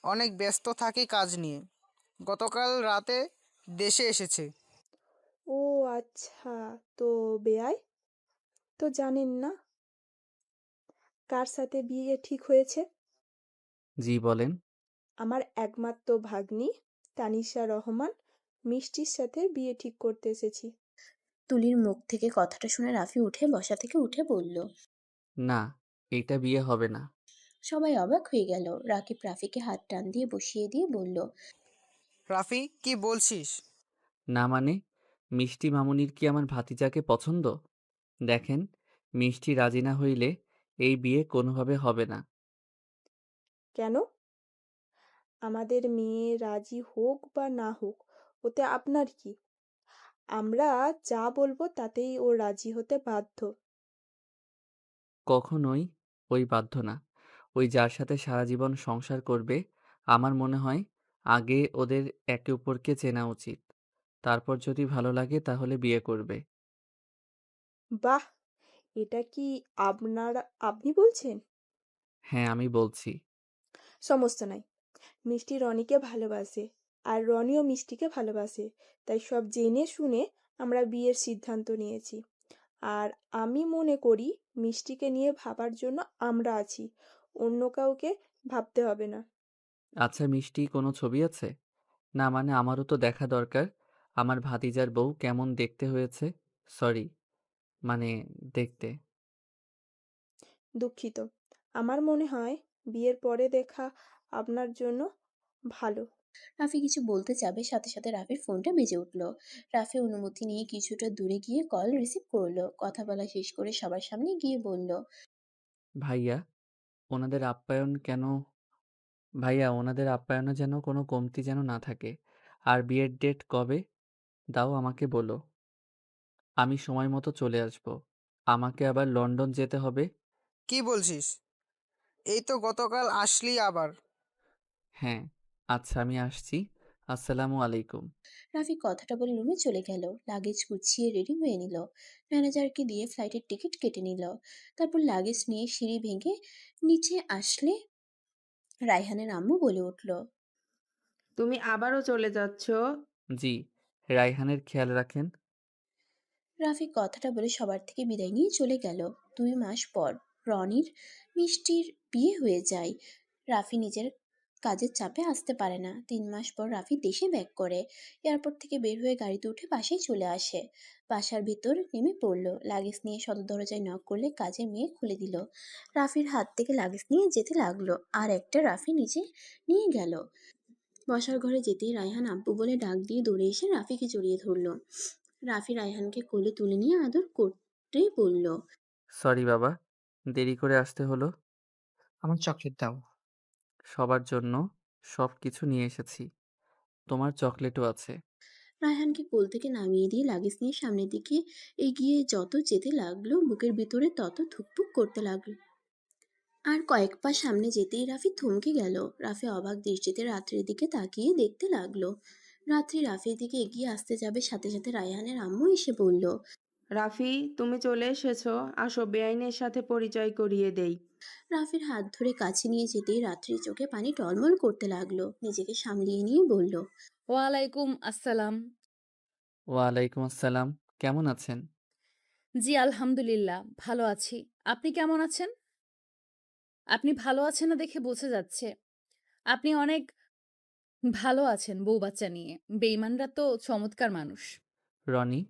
অনেক ব্যস্ত থাকি কাজ নিয়ে। গতকাল রাতে দেশে এসেছে। ও আচ্ছা, তো বেয়াই তো জানেন না কার সাথে বিয়ে ঠিক হয়েছে? জি বলেন। আমার একমাত্র ভাগ্নি তানিশা রহমান মিষ্টির সাথে বিয়ে ঠিক করতে এসেছি। তুলির মুখ থেকে কথাটা শুনে রাফি উঠে বসা থেকে উঠে বলল। না, এইটা বিয়ে হবে না। সবাই অবাক হয়ে গেল। রাকিব রাফিকে হাত টান দিয়ে বসিয়ে দিয়ে বলল, রাফি, কি বলছিস? না মানে, মিষ্টি মামুনির কি আমার ভাতিজাকে পছন্দ? দেখেন, মিষ্টি রাজি না হইলে এই বিয়ে কোনোভাবে হবে না। কেন? আমাদের মেয়ে রাজি হোক বা না হোক, ওতে আপনার কি? আমরা যা বলবো তাতেই ও রাজি হতে বাধ্য। কখনোই ওই বাধ্য না। ওই যার সাথে সারা জীবন সংসার করবে, আমার মনে হয় আগে ওদের একে অপরকে চেনা উচিত। তারপর যদি ভালো লাগে তাহলে বিয়ে করবে। বাহ! এটা কি আপনি বলছেন? হ্যাঁ, আমি বলছি। সমস্যা নাই। মিষ্টি রনিকে ভালোবাসে, আর রনিও মিষ্টিকে ভালোবাসে। তাই সব জেনে শুনে আমরা বিয়ের সিদ্ধান্ত নিয়েছি। আর আমি মনে করি মিষ্টিকে নিয়ে ভাবার জন্য আমরা আছি। অন্য কাউকে ভাবতে হবে না। আচ্ছা মিষ্টি, কোনো ছবি আছে? না মানে, আমারও তো দেখা দরকার। আমার ভাতিজার বউ কেমন দেখতে হয়েছে। সরি, মানে দেখতে। দুঃখিত। আমার মনে হয় বিয়ের পরে দেখা আপনার জন্য ভালো। রাফি কিছু বলতে যাবে, সাথে সাথে রাফির ফোনটা বেজে উঠল। রাফি অনুমতি নিয়ে কিছুটা দূরে গিয়ে কল রিসিভ করলো। কথা বলা শেষ করে সবার সামনে গিয়ে বলল, ভাইয়া, ওনাদের আপ্যায়ন কেন ভাইয়া ওনাদের আপ্যায়নে যেন কোনো কমতি যেন না থাকে। আর বিয়ের ডেট কবে দাও আমাকে বলো। আমি সময় মতো চলে আসবো। আমাকে আবার লন্ডন যেতে হবে। কি বলছিস? এই তো গতকাল আসলি আবার। হ্যাঁ, আচ্ছা আমি আসছি। আসসালামু আলাইকুম। রাফি কথাটা বলে রুমে চলে গেল। লাগেজ গুছিয়ে রেডি হয়ে নিল। ম্যানেজারকে দিয়ে ফ্লাইটের টিকিট কেটে নিল। তারপর লাগেজ নিয়ে সিঁড়ি ভেঙে নিচে আসলে রায়হানের আম্মু বলে উঠল, তুমি আবারও চলে যাচ্ছ? জি, রায়হানের খেয়াল রাখেন। রাফি কথাটা বলে সবার থেকে বিদায় নিয়ে চলে গেল। 2 মাস পর রনির মিষ্টির বিয়ে হয়ে যায়। রাফি নিজের কাজের চাপে আসতে পারে না। 3 মাস পর রাফি দেশে ব্যাক করে। এয়ারপোর্ট থেকে বের হয়ে গাড়িতে উঠে বাসায় চলে আসে। বাসার ভিতর নেমে পড়লো। লাগেজ নিয়ে সদর দরজায় নক করলে কাজের মেয়ে খুলে দিল। রাফির হাত থেকে লাগেজ নিয়ে যেতে লাগলো। আর একটা রাফি নিচে নিয়ে গেল। বসার ঘরে যেতেই রায়হান আব্বু বলে ডাক দিয়ে দৌড়ে এসে রাফিকে জড়িয়ে ধরলো। রাফি রায়হানকে কোলে তুলে নিয়ে আদর করতে বলল, সরি বাবা, দেরি করে আসতে হলো। আমার চকলেট দাও। সবার জন্য সব কিছু নিয়ে এসেছি। তোমার চকলেটও আছে। রায়হানকে কোল থেকে নামিয়ে দিয়ে লাগেজ নিয়ে সামনের দিকে এগিয়ে যত যেতে লাগলো বুকের ভিতরে তত ধুকপুক করতে লাগলো। আর কয়েক পা সামনে যেতেই রাফি থমকে গেল। রাফি অবাক দৃষ্টিতে রাত্রির দিকে তাকিয়ে দেখতে লাগলো। রাত্রি রাফির দিকে এগিয়ে আসতে যাবে, সাথে সাথে রায়হানের আম্মু এসে বলল, রাফি, তুমি চলে এসেছো। আসো, বেআইনের সাথে পরিচয় করিয়ে দেই। রাফির হাত ধরে কাছে নিয়ে যেতেই রাত্রির চোখে পানি টলমল করতে লাগলো। নিজেকে সামলিয়ে নিয়ে বলল, ওয়ালাইকুম আসসালাম। ওয়ালাইকুম আসসালাম। কেমন আছেন? জি আলহামদুলিল্লাহ, ভালো আছি। আপনি কেমন আছেন? আপনি ভালো আছেন না দেখে বোঝা যাচ্ছে। আপনি অনেক ভালো আছেন বউ বাচ্চা নিয়ে। বেইমানরা তো চমৎকার মানুষ। রনি,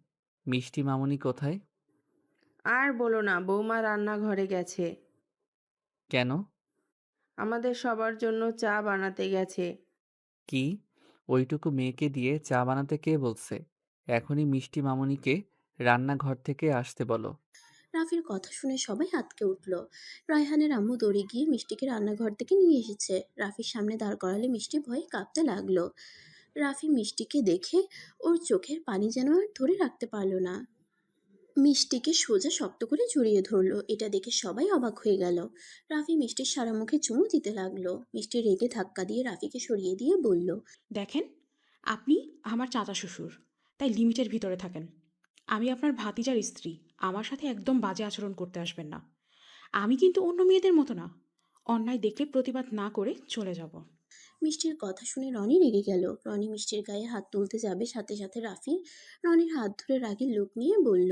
মিষ্টি মামুনি কোথায়? আর বলো না, বৌমা রান্নাঘরে গেছে। কেন? আমাদের সবার জন্য চা বানাতে গেছে। কি? ওইটুকু মেয়েকে দিয়ে চা বানাতে কে বলছে? এখনই মিষ্টি মামুনিকে রান্নাঘর থেকে আসতে বলো। রাফির কথা শুনে সবাই আঁতকে উঠল। রায়হানের আম্মু দৌড়ে গিয়ে মিষ্টিকে রান্নাঘর থেকে নিয়ে এসেছে। রাফির সামনে দাঁড় করালে মিষ্টি ভয়ে কাঁপতে লাগলো। রাফি মিষ্টিকে দেখে ওর চোখের পানি যেন আর ধরে রাখতে পারলো না। মিষ্টিকে সোজা শক্ত করে জড়িয়ে ধরলো। এটা দেখে সবাই অবাক হয়ে গেল। রাফি মিষ্টির সারা মুখে চুমু দিতে লাগলো। মিষ্টি রেগে ধাক্কা দিয়ে রাফিকে সরিয়ে দিয়ে বলল, দেখেন, আপনি আমার চাচা শ্বশুর, তাই লিমিটের ভিতরে থাকেন। আমি আপনার ভাতিজার স্ত্রী, আমার সাথে একদম বাজে আচরণ করতে আসবেন না। আমি কিন্তু অন্য মেয়েদের মতো না। অন্যায় দেখলে প্রতিবাদ না করে চলে যাব। মিষ্টির কথা শুনে রনি রেগে গেল। রনি মিষ্টির গায়ে হাত তুলতে যাবে, সাথে সাথে রাফি রনির হাত ধরে রাগী লোক নিয়ে বলল,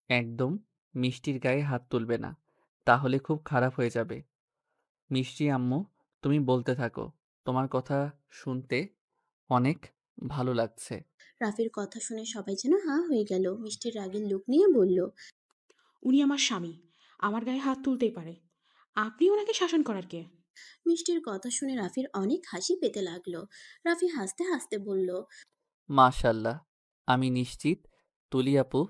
একদম মিষ্টির গায়ে হাত তুলবে না, তাহলে খুব খারাপ হয়ে যাবে। মিষ্টি আম্মু, তুমি বলতে থাকো। তোমার কথা শুনতে অনেক ভালো লাগছে। রাফির কথা শুনে সবাই যেন হাঁ হয়ে গেল। মিষ্টির রাগের লোক নিয়ে বলল, উনি আমার স্বামী, আমার গায়ে হাত তুলতেই পারে। আপনি ওনাকে শাসন করার কে? মিষ্টির কথা শুনে রাফির অনেক হাসি পেতে লাগলো। রাফি হাসতে হাসতে বলল, মাশাল্লাহ, আমি নিশ্চিত তুলি আপু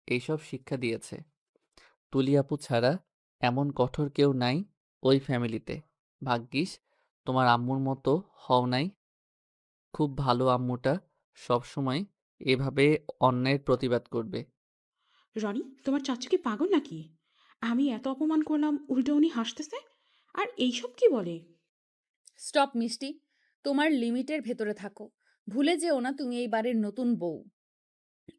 এইসব শিক্ষা দিয়েছে। তুলি আপু ছাড়া এমন কঠোর কেউ নাই ওই ফ্যামিলিতে। ভাগ্যিস তোমার আম্মুর মতো হও নাই। খুব ভালো আম্মুটা সবসময় এভাবে অন্যায়ের প্রতিবাদ করবে। রনি, তোমার চাচু কি পাগল নাকি? আমি এত অপমান করলাম, উল্টো উনি হাসতেছে। আর এইসব কি বলে? স্টপ মিষ্টি, তোমার লিমিটের ভেতরে থাকো। ভুলে যেও না তুমি এই বাড়ির নতুন বউ।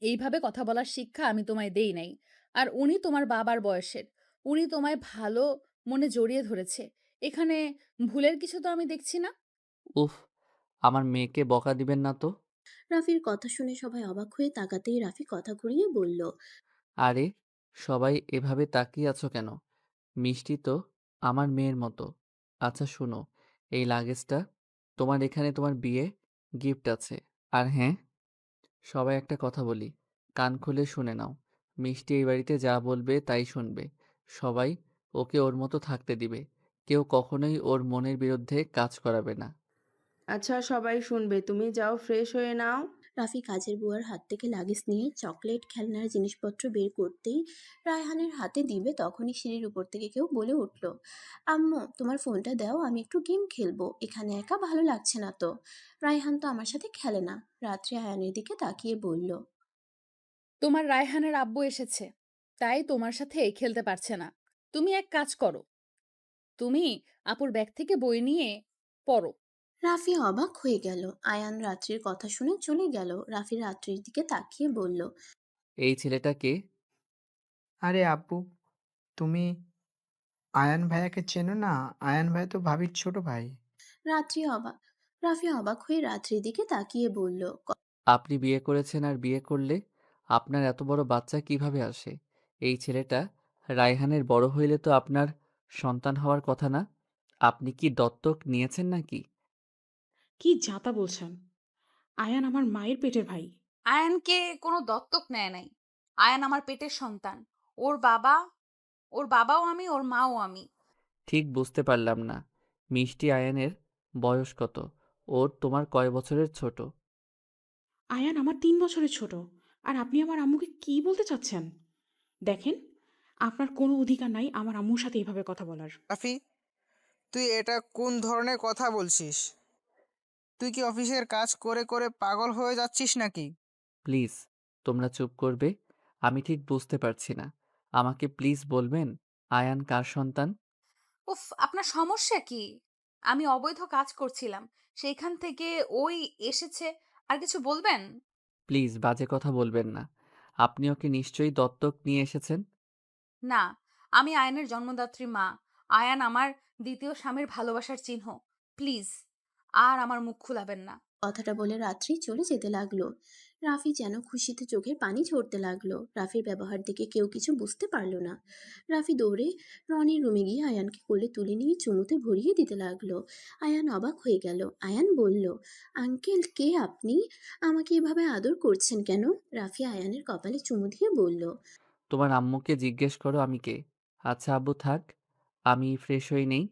এইভাবে কথা বলার শিক্ষা আমি তোমায় দেই নাই। আর উনি তোমার বাবার বয়সের। উনি তোমায় ভালো মনে জড়িয়ে ধরেছে। এখানে ভুলের কিছু তো আমি দেখছি না। উফ, আমার মেয়েকে বকা দিবেন না তো। রাফির কথা শুনে সবাই অবাক হয়ে তাকাতেই রাফি কথা ঘুরিয়ে বলল, আরে, সবাই এভাবে তাকিয়ে আছো কেন? মিষ্টি তো আমার মেয়ের মতো। আচ্ছা শুনো, এই লাগেজটা তোমার, এখানে তোমার বিয়ে গিফট আছে। আর হ্যাঁ, সবাই একটা কথা বলি, কান খুলে শুনে নাও। মিষ্টি এই বাড়িতে যা বলবে তাই শুনবে। সবাই ওকে ওর মতো থাকতে দিবে। কেউ কখনোই ওর মনের বিরুদ্ধে কাজ করাবে না। আচ্ছা, সবাই শুনবে। তুমি যাও, ফ্রেশ হয়ে নাও। রাফি কাজের বুয়ার হাত থেকে লাগেজ নিয়ে চকলেট খেলনার জিনিসপত্র বের করতেই রায়হানের হাতে দিবে তখনই সিঁড়ির উপর থেকে কেউ বলে উঠল, আম্মু তোমার ফোনটা দাও, আমি একটু গেম খেলবো, এখানে একা ভালো লাগছে না তো। রায়হান তো আমার সাথে খেলে না। রাত্রি আয়ানের দিকে তাকিয়ে বলল, তোমার রায়হানের আব্বু এসেছে, তাই তোমার সাথে খেলতে পারছে না। তুমি এক কাজ করো, তুমি আপুর ব্যাগ থেকে বই নিয়ে পড়ো। রাফি অবাক হয়ে গেল। আয়ান রাত্রির কথা শুনে চলে গেল। রাফি রাত্রির দিকে তাকিয়ে বলল, এই ছেলেটা কে? আরে আপু, তুমি আয়ান ভাইয়াকে চেনো না? আয়ান ভাই তো ভাবির ছোট ভাই। রাত্রি অবাক রাফি অবাক হয়ে রাত্রির দিকে তাকিয়ে বলল, আপনি বিয়ে করেছেন, আর বিয়ে করলে আপনার এত বড় বাচ্চা কিভাবে আসে? এই ছেলেটা রায়হানের বড় হইলে তো আপনার সন্তান হওয়ার কথা না? আপনি কি দত্তক নিয়েছেন নাকি? কি যাতা বলছেন! আয়ান আমার মায়ের পেটের ভাই। আয়ানকে কোনো দত্তক নেয় নাই। আয়ান আমার পেটের সন্তান। ওর বাবা, ওর বাবাও আমি, ওর মাও আমি। ঠিক বুঝতে পারলাম না। মিষ্টি আয়ানের বয়স কত? ওর তোমার কয় বছরের ছোট? আয়ান আমার 3 বছরের ছোট। আর আপনি আমার আম্মুকে কি বলতে চাচ্ছেন? দেখেন, আপনার কোনো অধিকার নাই আমার আম্মুর সাথে এভাবে কথা বলার। রাফি, তুই এটা কোন ধরনের কথা বলছিস? তুই কি অফিসের কাজ করে করে পাগল হয়ে যাচ্ছিস নাকি? প্লিজ, তোমরা চুপ করবে? আমি ঠিক বুঝতে পারছি না। আমাকে প্লিজ বলবেন, আয়ান কার সন্তান? উফ, আপনার সমস্যা কি? আমি অবৈধ কাজ করছিলাম, সেইখান থেকে ওই এসেছে। আর কিছু বলবেন? প্লিজ বাজে কথা বলবেন না। আপনি ওকে নিশ্চয়ই দত্তক নিয়ে এসেছেন। না, আমি আয়ানের জন্মদাত্রী মা। আয়ান আমার দ্বিতীয় স্বামীর ভালোবাসার চিহ্ন। প্লিজ, আর আমার মুখ খুলাবেন না। কথাটা বলে রাত্রি চলে যেতে লাগলো। রাফি যেন খুশিতে চোখের পানি ঝরতে লাগলো। রাফির ব্যবহার দেখে কেউ কিছু বুঝতে পারলো না। রাফি দৌড়ে রনির রুমে গিয়ে আয়ানকে কোলে তুলে নিয়ে চুমুতে ভরিয়ে দিতে লাগলো। আয়ান অবাক হয়ে গেল। আয়ান বলল, আঙ্কেল কে আপনি? আমাকে এভাবে আদর করছেন কেন? রাফি আয়ানের কপালে চুমু দিয়ে বলল, তোমার আম্মুকে জিজ্ঞেস করো আমি কে। আচ্ছা আব্বু থাক, আমি ফ্রেশ হয়ে নেই।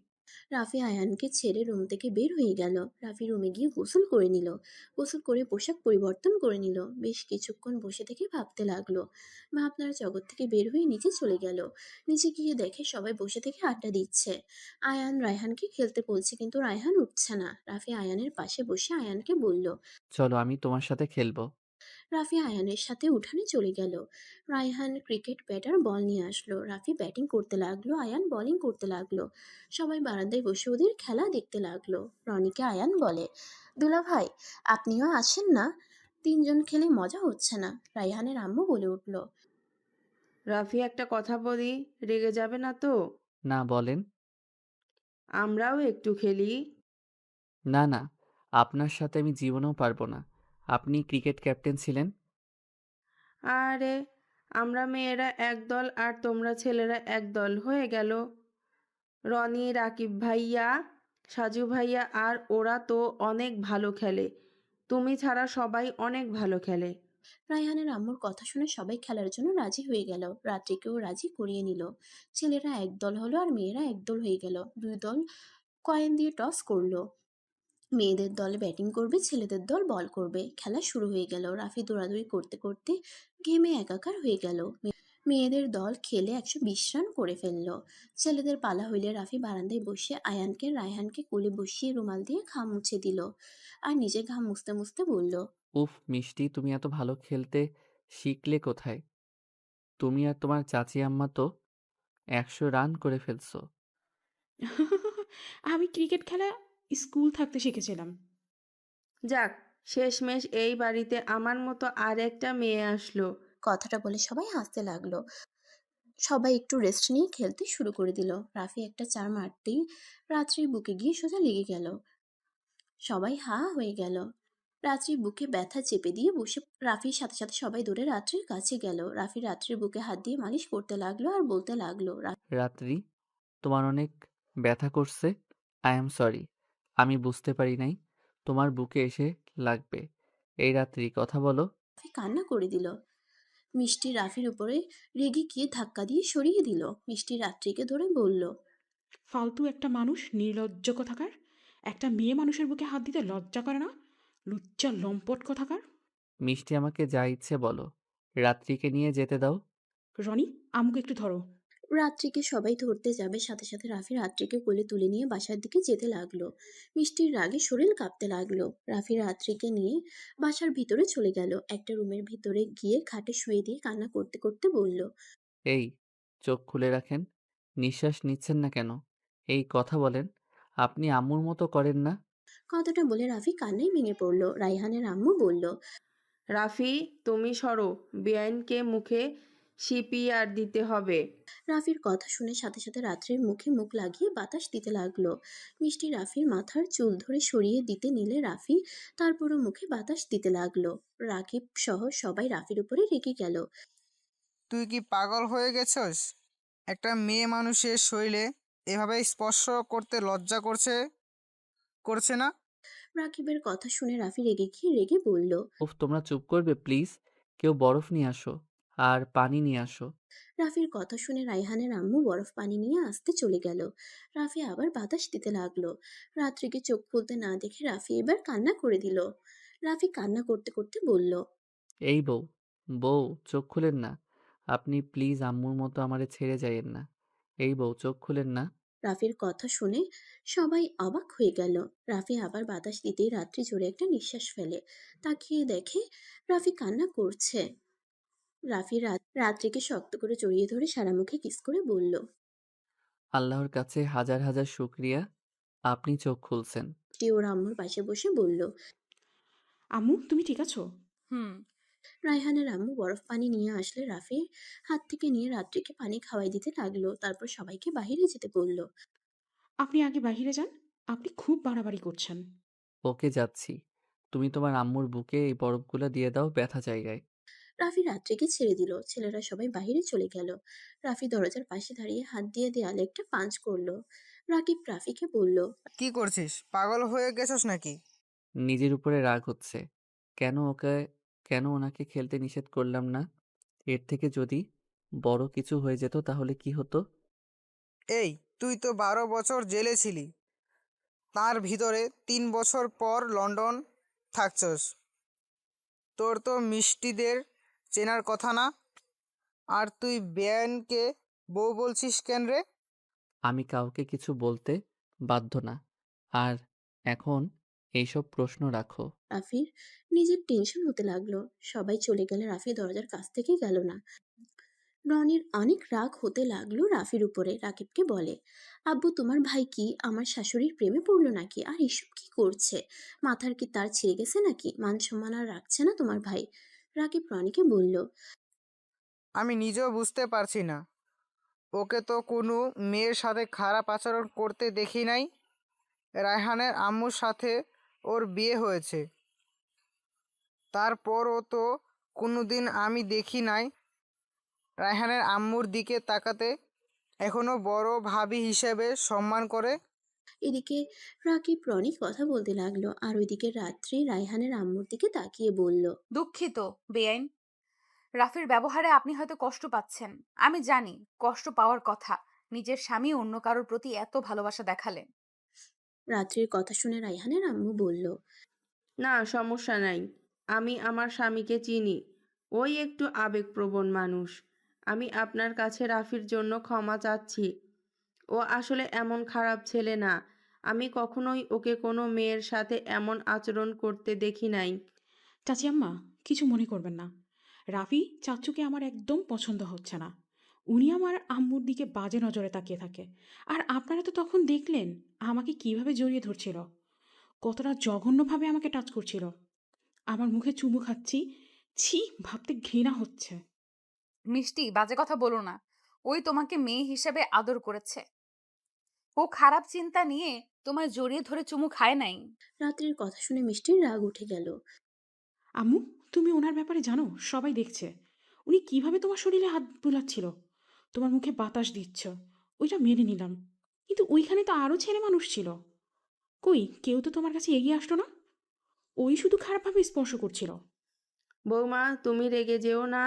রাফি আয়ানকে ছেড়ে রুম থেকে বের হয়ে গেল। রাফি রুমে গিয়ে গোসল করে নিল। গোসল করে পোশাক পরিবর্তন করে নিল। বেশ কিছুক্ষণ বসে থেকে ভাবতে লাগলো। ভাবনার জগৎ থেকে বের হয়ে নিচে চলে গেল। নিচে গিয়ে দেখে সবাই বসে থেকে আড্ডা দিচ্ছে। আয়ান রায়হানকে খেলতে বলছে কিন্তু রায়হান উঠছে না। রাফি আয়ানের পাশে বসে আয়ানকে বলল, চলো আমি তোমার সাথে খেলবো। রাফি আয়ানের সাথে উঠানে চলে গেল। রায়হান ক্রিকেট ব্যাট আর বল নিয়ে আসলো। রাফি ব্যাটিং করতে লাগলো, আয়ান বোলিং করতে লাগলো। সবাই বারান্দায় বসে ওদের খেলা দেখতে লাগলো। রনিকে আয়ান বলে, দুলা ভাই, আপনিও আসেন না, তিনজন খেলে মজা হচ্ছে না। রায়হানের আম্মু বলে উঠল, রাফি, একটা কথা বলি, রেগে যাবে না তো? না বলেন। আমরাও একটু খেলি। না না, আপনার সাথে আমি জীবনেও পারবো না। আপনি ক্রিকেট ক্যাপ্টেন ছিলেন। আরে, আমরা মেয়েরা এক দল আর তোমরা ছেলেরা এক দল হয়ে গেল। রনি, রাকিব ভাইয়া, সাজু ভাইয়া আর ওরা তো অনেক ভালো খেলে। তুমি ছাড়া সবাই অনেক ভালো খেলে। রায়হানের আম্মুর কথা শুনে সবাই খেলার জন্য রাজি হয়ে গেল। রাত্রিকেও রাজি করিয়ে নিল। ছেলেরা একদল হলো আর মেয়েরা একদল হয়ে গেল। দুই দল কয়েন দিয়ে টস করলো। মেয়েদের দল ব্যাটিং করবে, ছেলেদের দল বল করবে। খেলা শুরু হয়ে গেল। রাফি দৌড়াদৌড়ি করতে করতে ঘেমে একাকার হয়ে গেল। মেয়েদের দল খেলে 120 রান করে ফেললো। ছেলেদের পালা হইলে রাফি বারান্দায় বসে আয়ানকে রায়হানকে কোলে বসিয়ে রুমাল দিয়ে ঘাম মুছে দিল। আর নিজে ঘাম মুছতে মুছতে বলল, উফ মিষ্টি, তুমি এত ভালো খেলতে শিখলে কোথায়? তুমি আর তোমার চাচি আম্মা তো 100 রান করে ফেলছো। আমি ক্রিকেট খেলা স্কুল থাকতে শিখেছিলাম। যাক, শেষমেশ এই বাড়িতে আমার মতো আর একটা মেয়ে আসলো। কথাটা বলে সবাই হাসতে লাগলো। সবাই একটু রেস্ট নিয়ে খেলতে শুরু করে দিল। রাফি একটা চার মারতেই রাত্রির বুকে গিয়ে সোজা লেগে গেল। সবাই হা হয়ে গেল। রাত্রির বুকে ব্যথা চেপে দিয়ে বসে রাফির সাথে সাথে সবাই দৌড়ে রাত্রির কাছে গেল। রাফি রাত্রির বুকে হাত দিয়ে মালিশ করতে লাগলো আর বলতে লাগলো, রাত্রি, তোমার অনেক ব্যথা করছে। আই এম সরি, আমি বুঝতে পারি নাই তোমার বুকে এসে লাগবে। এই রাত্রি কথা বলো। রাফি কান্না করে দিল। মিষ্টি রাফির উপরে রেগে গিয়ে ধাক্কা দিয়ে সরিয়ে দিল। মিষ্টি রাত্রিকে ধরে বলল, ফালতু একটা মানুষ, নির্লজ্জ কথাকার! একটা মেয়ে মানুষের বুকে হাত দিতে লজ্জা করে না? লুচ্চা লম্পট কথাকার! মিষ্টি আমাকে যা ইচ্ছে বলো, রাত্রিকে নিয়ে যেতে দাও। রনি, আম্মুকে একটু ধরো। রাত্রিকে সবাই ধরতে যাবে, সাথে সাথে রাফি রাত্রিকে কোলে তুলে নিয়ে বাসার দিকে যেতে লাগলো। মিষ্টির রাগে শরীর কাঁপতে লাগলো। রাফি রাত্রিকে নিয়ে বাসার ভিতরে চলে গেল। একটা রুমের ভিতরে গিয়ে খাটে শুয়ে দিয়ে কান্না করতে করতে বলল, এই, চোখ খুলে রাখেন। নিঃশ্বাস নিচ্ছেন না কেন? এই কথা বলেন। আপনি আম্মুর মতো করেন না। কথাটা বলে রাফি কান্নায় ভেঙে পড়ল। রাইহানের আম্মু বলল, রাফি, তুমি সরো, বেআইনকে মুখে সিপিআর দিতে হবে। রাফির কথা শুনে সাথে সাথে রাত্রির মুখে মুখ লাগিয়ে বাতাস দিতে লাগলো। মিষ্টি রাফির মাথার চুল ধরে সরিয়ে দিতে নিলে রাফি তারপরও মুখে বাতাস দিতে লাগলো। রাকিব সহ সবাই রাফির উপরে রেগে গেল। তুই কি পাগল হয়ে গেছস? একটা মেয়ে মানুষের শরীরে এভাবে স্পর্শ করতে লজ্জা করছে করছে না? রাকিবের কথা শুনে রাফি রেগে গিয়ে রেগে বলল, উফ, তোমরা চুপ করবে প্লিজ? কেউ বরফ নিয়ে আসো আর পানি নিয়ে আসো। রাফির কথা শুনে রাইহানের আম্মু বরফ পানি নিয়ে আসতে চলে গেল। রাফি আবার বাতাস দিতে লাগলো। রাত্রিকে চোখ খুলতে না দেখে রাফি এবার কান্না করে দিল। রাফি কান্না করতে করতে বলল, এই বউ, বউ চোখ খুলেন না। আপনি প্লিজ আম্মুর মতো আমারে ছেড়ে যাইয়েন না। এই বউ চোখ খুলেন না। রাফির কথা শুনে সবাই অবাক হয়ে গেল। রাফি আবার বাতাস দিতেই রাত্রি জোরে একটা নিঃশ্বাস ফেলে। তাকিয়ে দেখে রাফি কান্না করছে। রাফি রাত্রিকে শক্ত করে জড়িয়ে ধরে সারা মুখে কিস করে বলল, আল্লাহর কাছে হাজার হাজার শুক্রিয়া, আপনি চোখ খুলছেন। মিষ্টি ওর আম্মুর পাশে বসে বলল। আম্মু, তুমি ঠিক আছো? হুম। রায়হানের আম্মু বরফ পানি নিয়ে আসলে রাফির হাত থেকে নিয়ে রাত্রিকে পানি খাওয়াই দিতে লাগলো। তারপর সবাইকে বাহিরে যেতে বলল। আপনি আগে বাইরে যান। আপনি খুব বাড়াবাড়ি করছেন। ওকে, যাচ্ছি। তুমি তোমার আম্মুর বুকে এই বরফগুলো দিয়ে দাও ব্যথা জায়গায়। রাফি রাত্রিকে ছেড়ে দিল। ছেলেরা সবাই বাহিরে চলে গেল। রাফি দরজার পাশে দাঁড়িয়ে হাত দিয়ে দেয়ালে একটা পাঁচ করলো। রাকিব রাফিকে বলল, কি করছিস? পাগল হয়ে গেছস নাকি? নিজের উপরে রাগ হচ্ছে। কেন ওকে, কেন ওনাকে খেলতে নিষেধ করলাম না? এর থেকে যদি বড় কিছু হয়ে যেত তাহলে কি হতো? এই, তুই তো 12 বছর জেলে ছিলি, তার ভিতরে 3 বছর পর লন্ডন থাকছস। তোর তো মিষ্টিদের চেনার কথা না। আর তুই বেআইনকে বউ বলছিস কেন রে? আমি কাউকে কিছু বলতে বাধ্য না। আর এখন এইসব প্রশ্ন রাখো। রাফির নিজের টেনশন হতে লাগলো। সবাই চলে গেলে রাফি দরজার কাছ থেকে গেল না। রনির অনেক রাগ হতে লাগলো রাফির উপরে। রাকিবকে বলে, আব্বু তোমার ভাই কি আমার শাশুড়ির প্রেমে পড়লো নাকি? আর এসব কি করছে? মাথার কি তার ছিঁড়ে গেছে নাকি? মান সম্মান আর রাখছে না তোমার ভাই? রাকিব রনিকে বলল, আমি নিজেও বুঝতে পারছি না। ওকে তো কোনো মেয়ের সাথে খারাপ আচরণ করতে দেখি নাই। রায়হানের আম্মুর সাথে ওর বিয়ে হয়েছে, তারপরও তো কোনোদিন আমি দেখি নাই রায়হানের আম্মুর দিকে তাকাতে। এখনো বড় ভাবি হিসেবে সম্মান করে। এদিকে রাকিব রনি কথা বলতে লাগলো, আর ওইদিকে রাত্রি রায়হানের আম্মুর দিকে তাকিয়ে বলল, দুঃখিত, বেআইন। রাফির ব্যবহারে আপনি হয়তো কষ্ট পাচ্ছেন। আমি জানি কষ্ট পাওয়ার কথা। নিজের স্বামী অন্য কারোর প্রতি এত ভালোবাসা দেখালেন। রাত্রির কথা শুনে রায়হানের আম্মু বলল, না, সমস্যা নাই। আমি আমার স্বামীকে চিনি। ওই একটু আবেগপ্রবণ মানুষ। আমি আপনার কাছে রাফির জন্য ক্ষমা চাচ্ছি। ও আসলে এমন খারাপ ছেলে না। আমি কখনোই ওকে কোনো মেয়ের সাথে এমন আচরণ করতে দেখি নাই। চাচি আম্মা, কিছু মনে করবেন না। রাফি চাচুকে আমার একদম পছন্দ হচ্ছে না। উনি আমার আম্মুর দিকে বাজে নজরে তাকিয়ে থাকে। আর আপনারা তো তখন দেখলেন আমাকে কিভাবে জড়িয়ে ধরছিল, কতটা জঘন্যভাবে আমাকে টাচ করছিল। আমার মুখে চুমু খাচ্ছি। ছি, ভাবতে ঘৃণা হচ্ছে। মিষ্টি, বাজে কথা বলো না। ওই তোমাকে মেয়ে হিসেবে আদর করেছে। ও খারাপ চিন্তা নিয়ে তোমায় জড়িয়ে ধরে চুমু খায় নাই। রাত্রির কথা শুনে মিষ্টির রাগ উঠে গেল। আম্মু, তুমি ওনার ব্যাপারে জানো? সবাই দেখছে উনি কিভাবে তোমার শরীরে হাত বুলাচ্ছিল, তোমার মুখে বাতাস দিচ্ছ। ওইটা মেনে নিলাম, কিন্তু ওইখানে তো আরও ছেলে মানুষ ছিল। কই, কেউ তো তোমার কাছে এগিয়ে আসলো না। ওই শুধু খারাপভাবে স্পর্শ করছিল। বৌমা, তুমি রেগে যেও না।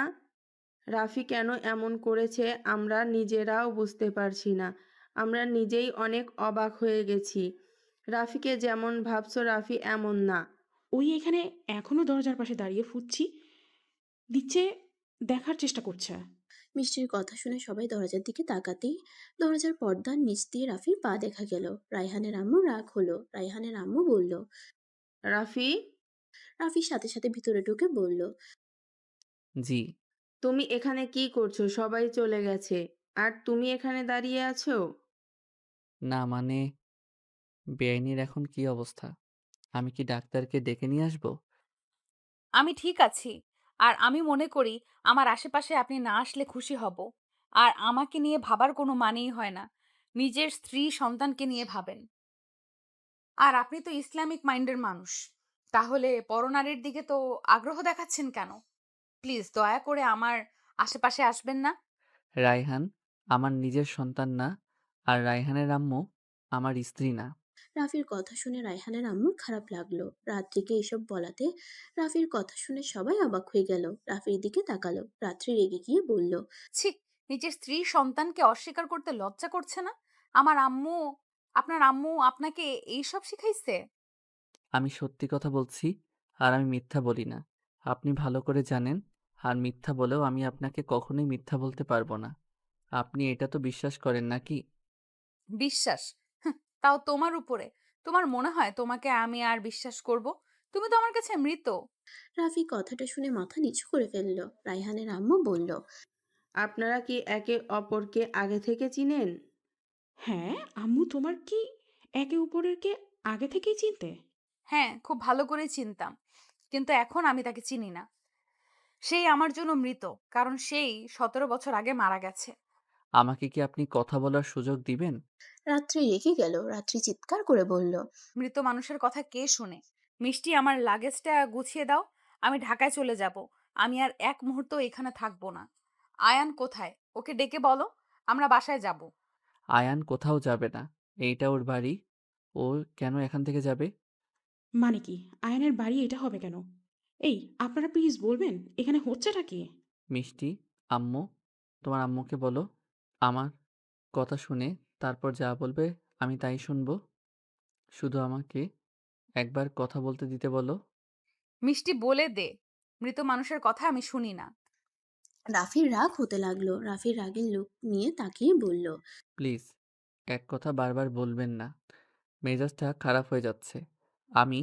রাফি কেন এমন করেছে আমরা নিজেরাও বুঝতে পারছি না। আমরা নিজেই অনেক অবাক হয়ে গেছি। রাফিকে যেমন ভাবছো রাফি এমন না। ওই এখানে এখনো দরজার পাশে দাঁড়িয়ে ফুচ্ছি দিচ্ছে, দেখার চেষ্টা করছে। মিষ্টির কথা শুনে সবাই দরজার দিকে তাকাতেই দরজার পর্দার নিচ দিয়ে রাফির পা দেখা গেল। রায়হানের আম্মু রাগ হলো। রায়হানের আম্মু বলল। রাফি, রাফির সাথে সাথে ভিতরে ঢুকে বলল। জি। তুমি এখানে কি করছো? সবাই চলে গেছে আর তুমি এখানে দাঁড়িয়ে আছো? না মানে, বেআইনির এখন কি অবস্থা? আমি কি ডাক্তারকে ডেকে নিয়ে আসবো? আমি ঠিক আছি। আর আমি মনে করি আমার আশেপাশে আপনি না আসলে খুশি হব। আর আমাকে নিয়ে ভাবার কোনো মানেই হয় না। নিজের স্ত্রী সন্তানকে নিয়ে ভাবেন। আর আপনি তো ইসলামিক মাইন্ডের মানুষ। তাহলে পরনারীর দিকে তো আগ্রহ দেখাচ্ছেন কেন? প্লিজ দয়া করে আমার আশেপাশে আসবেন না। রায়হান আমার নিজের সন্তান না, আর রায়হানের আম্মু আমার স্ত্রী না। রাফির কথা শুনে রায়হানের আম্মুর খারাপ লাগলো। রাত্রিকে এসব বলাতে রাফির কথা শুনে সবাই অবাক হয়ে গেল। রাফির দিকে তাকালো। রাত্রি রেগে গিয়ে বলল। ছি, নিজের স্ত্রী সন্তানকে অস্বীকার করতে লজ্জা করছে না? আমার আম্মু, আপনার আম্মু আপনাকে এইসব শিখাইছে? আমি সত্যি কথা বলছি, আর আমি মিথ্যা বলি না। আপনি ভালো করে জানেন, আর মিথ্যা বলেও আমি আপনাকে কখনোই মিথ্যা বলতে পারবো না। আপনি এটা তো বিশ্বাস করেন নাকি? বিশ্বাস? হুঁ, তাও তোমার উপরে? তোমার মনে হয় তোমাকে আমি আর বিশ্বাস করব? তুমি তো আমার কাছে মৃত। রাফি কথাটা শুনে মাথা নিচু করে ফেলল। রায়হানের আম্মু বলল। আপনারা কি একে অপরকে আগে থেকে চিনেন? হ্যাঁ, আম্মু তোমার কি একে অপরকে আগে থেকেই চিনতে? হ্যাঁ, খুব ভালো করে চিনতাম। কিন্তু এখন আমি তাকে চিনি না। সেই আমার জন্য মৃত, কারণ সেই 17 বছর আগে মারা গেছে। আমাকে কি আপনি কথা বলার সুযোগ দিবেন? রাত্রি রেগে গেল। রাত্রি চিৎকার করে বলল। মৃত মানুষের কথা কে শোনে? মিষ্টি, আমার লাগেজটা গুছিয়ে দাও। আমি ঢাকায় চলে যাব। আমি আর এক মুহূর্ত এখানে থাকবো না। আয়ান কোথায়? ওকে ডেকে বলো, আমরা বাসায় যাব। আয়ান কোথাও যাবে না। এইটা ওর বাড়ি। ও কেন এখান থেকে যাবে? মানে কি, আয়নের বাড়ি এটা হবে কেন? এই, আপনারা প্লিজ বলবেন এখানে হচ্ছেটা কি? মিষ্টি, আম্মু, তোমার আম্মুকে বলো আমার কথা শুনে তারপর যা বলবে আমি তাই শুনবো। শুধু আমাকে একবার কথা বলতে দিতে বলো। মিষ্টি, বলে দে, মৃত মানুষের কথা আমি শুনি না। রাফির রাগ হতে লাগলো। রাফির রাগের লোক নিয়ে তাকিয়ে বলল। প্লিজ এক কথা বারবার বলবেন না। মেজাজটা খারাপ হয়ে যাচ্ছে। আমি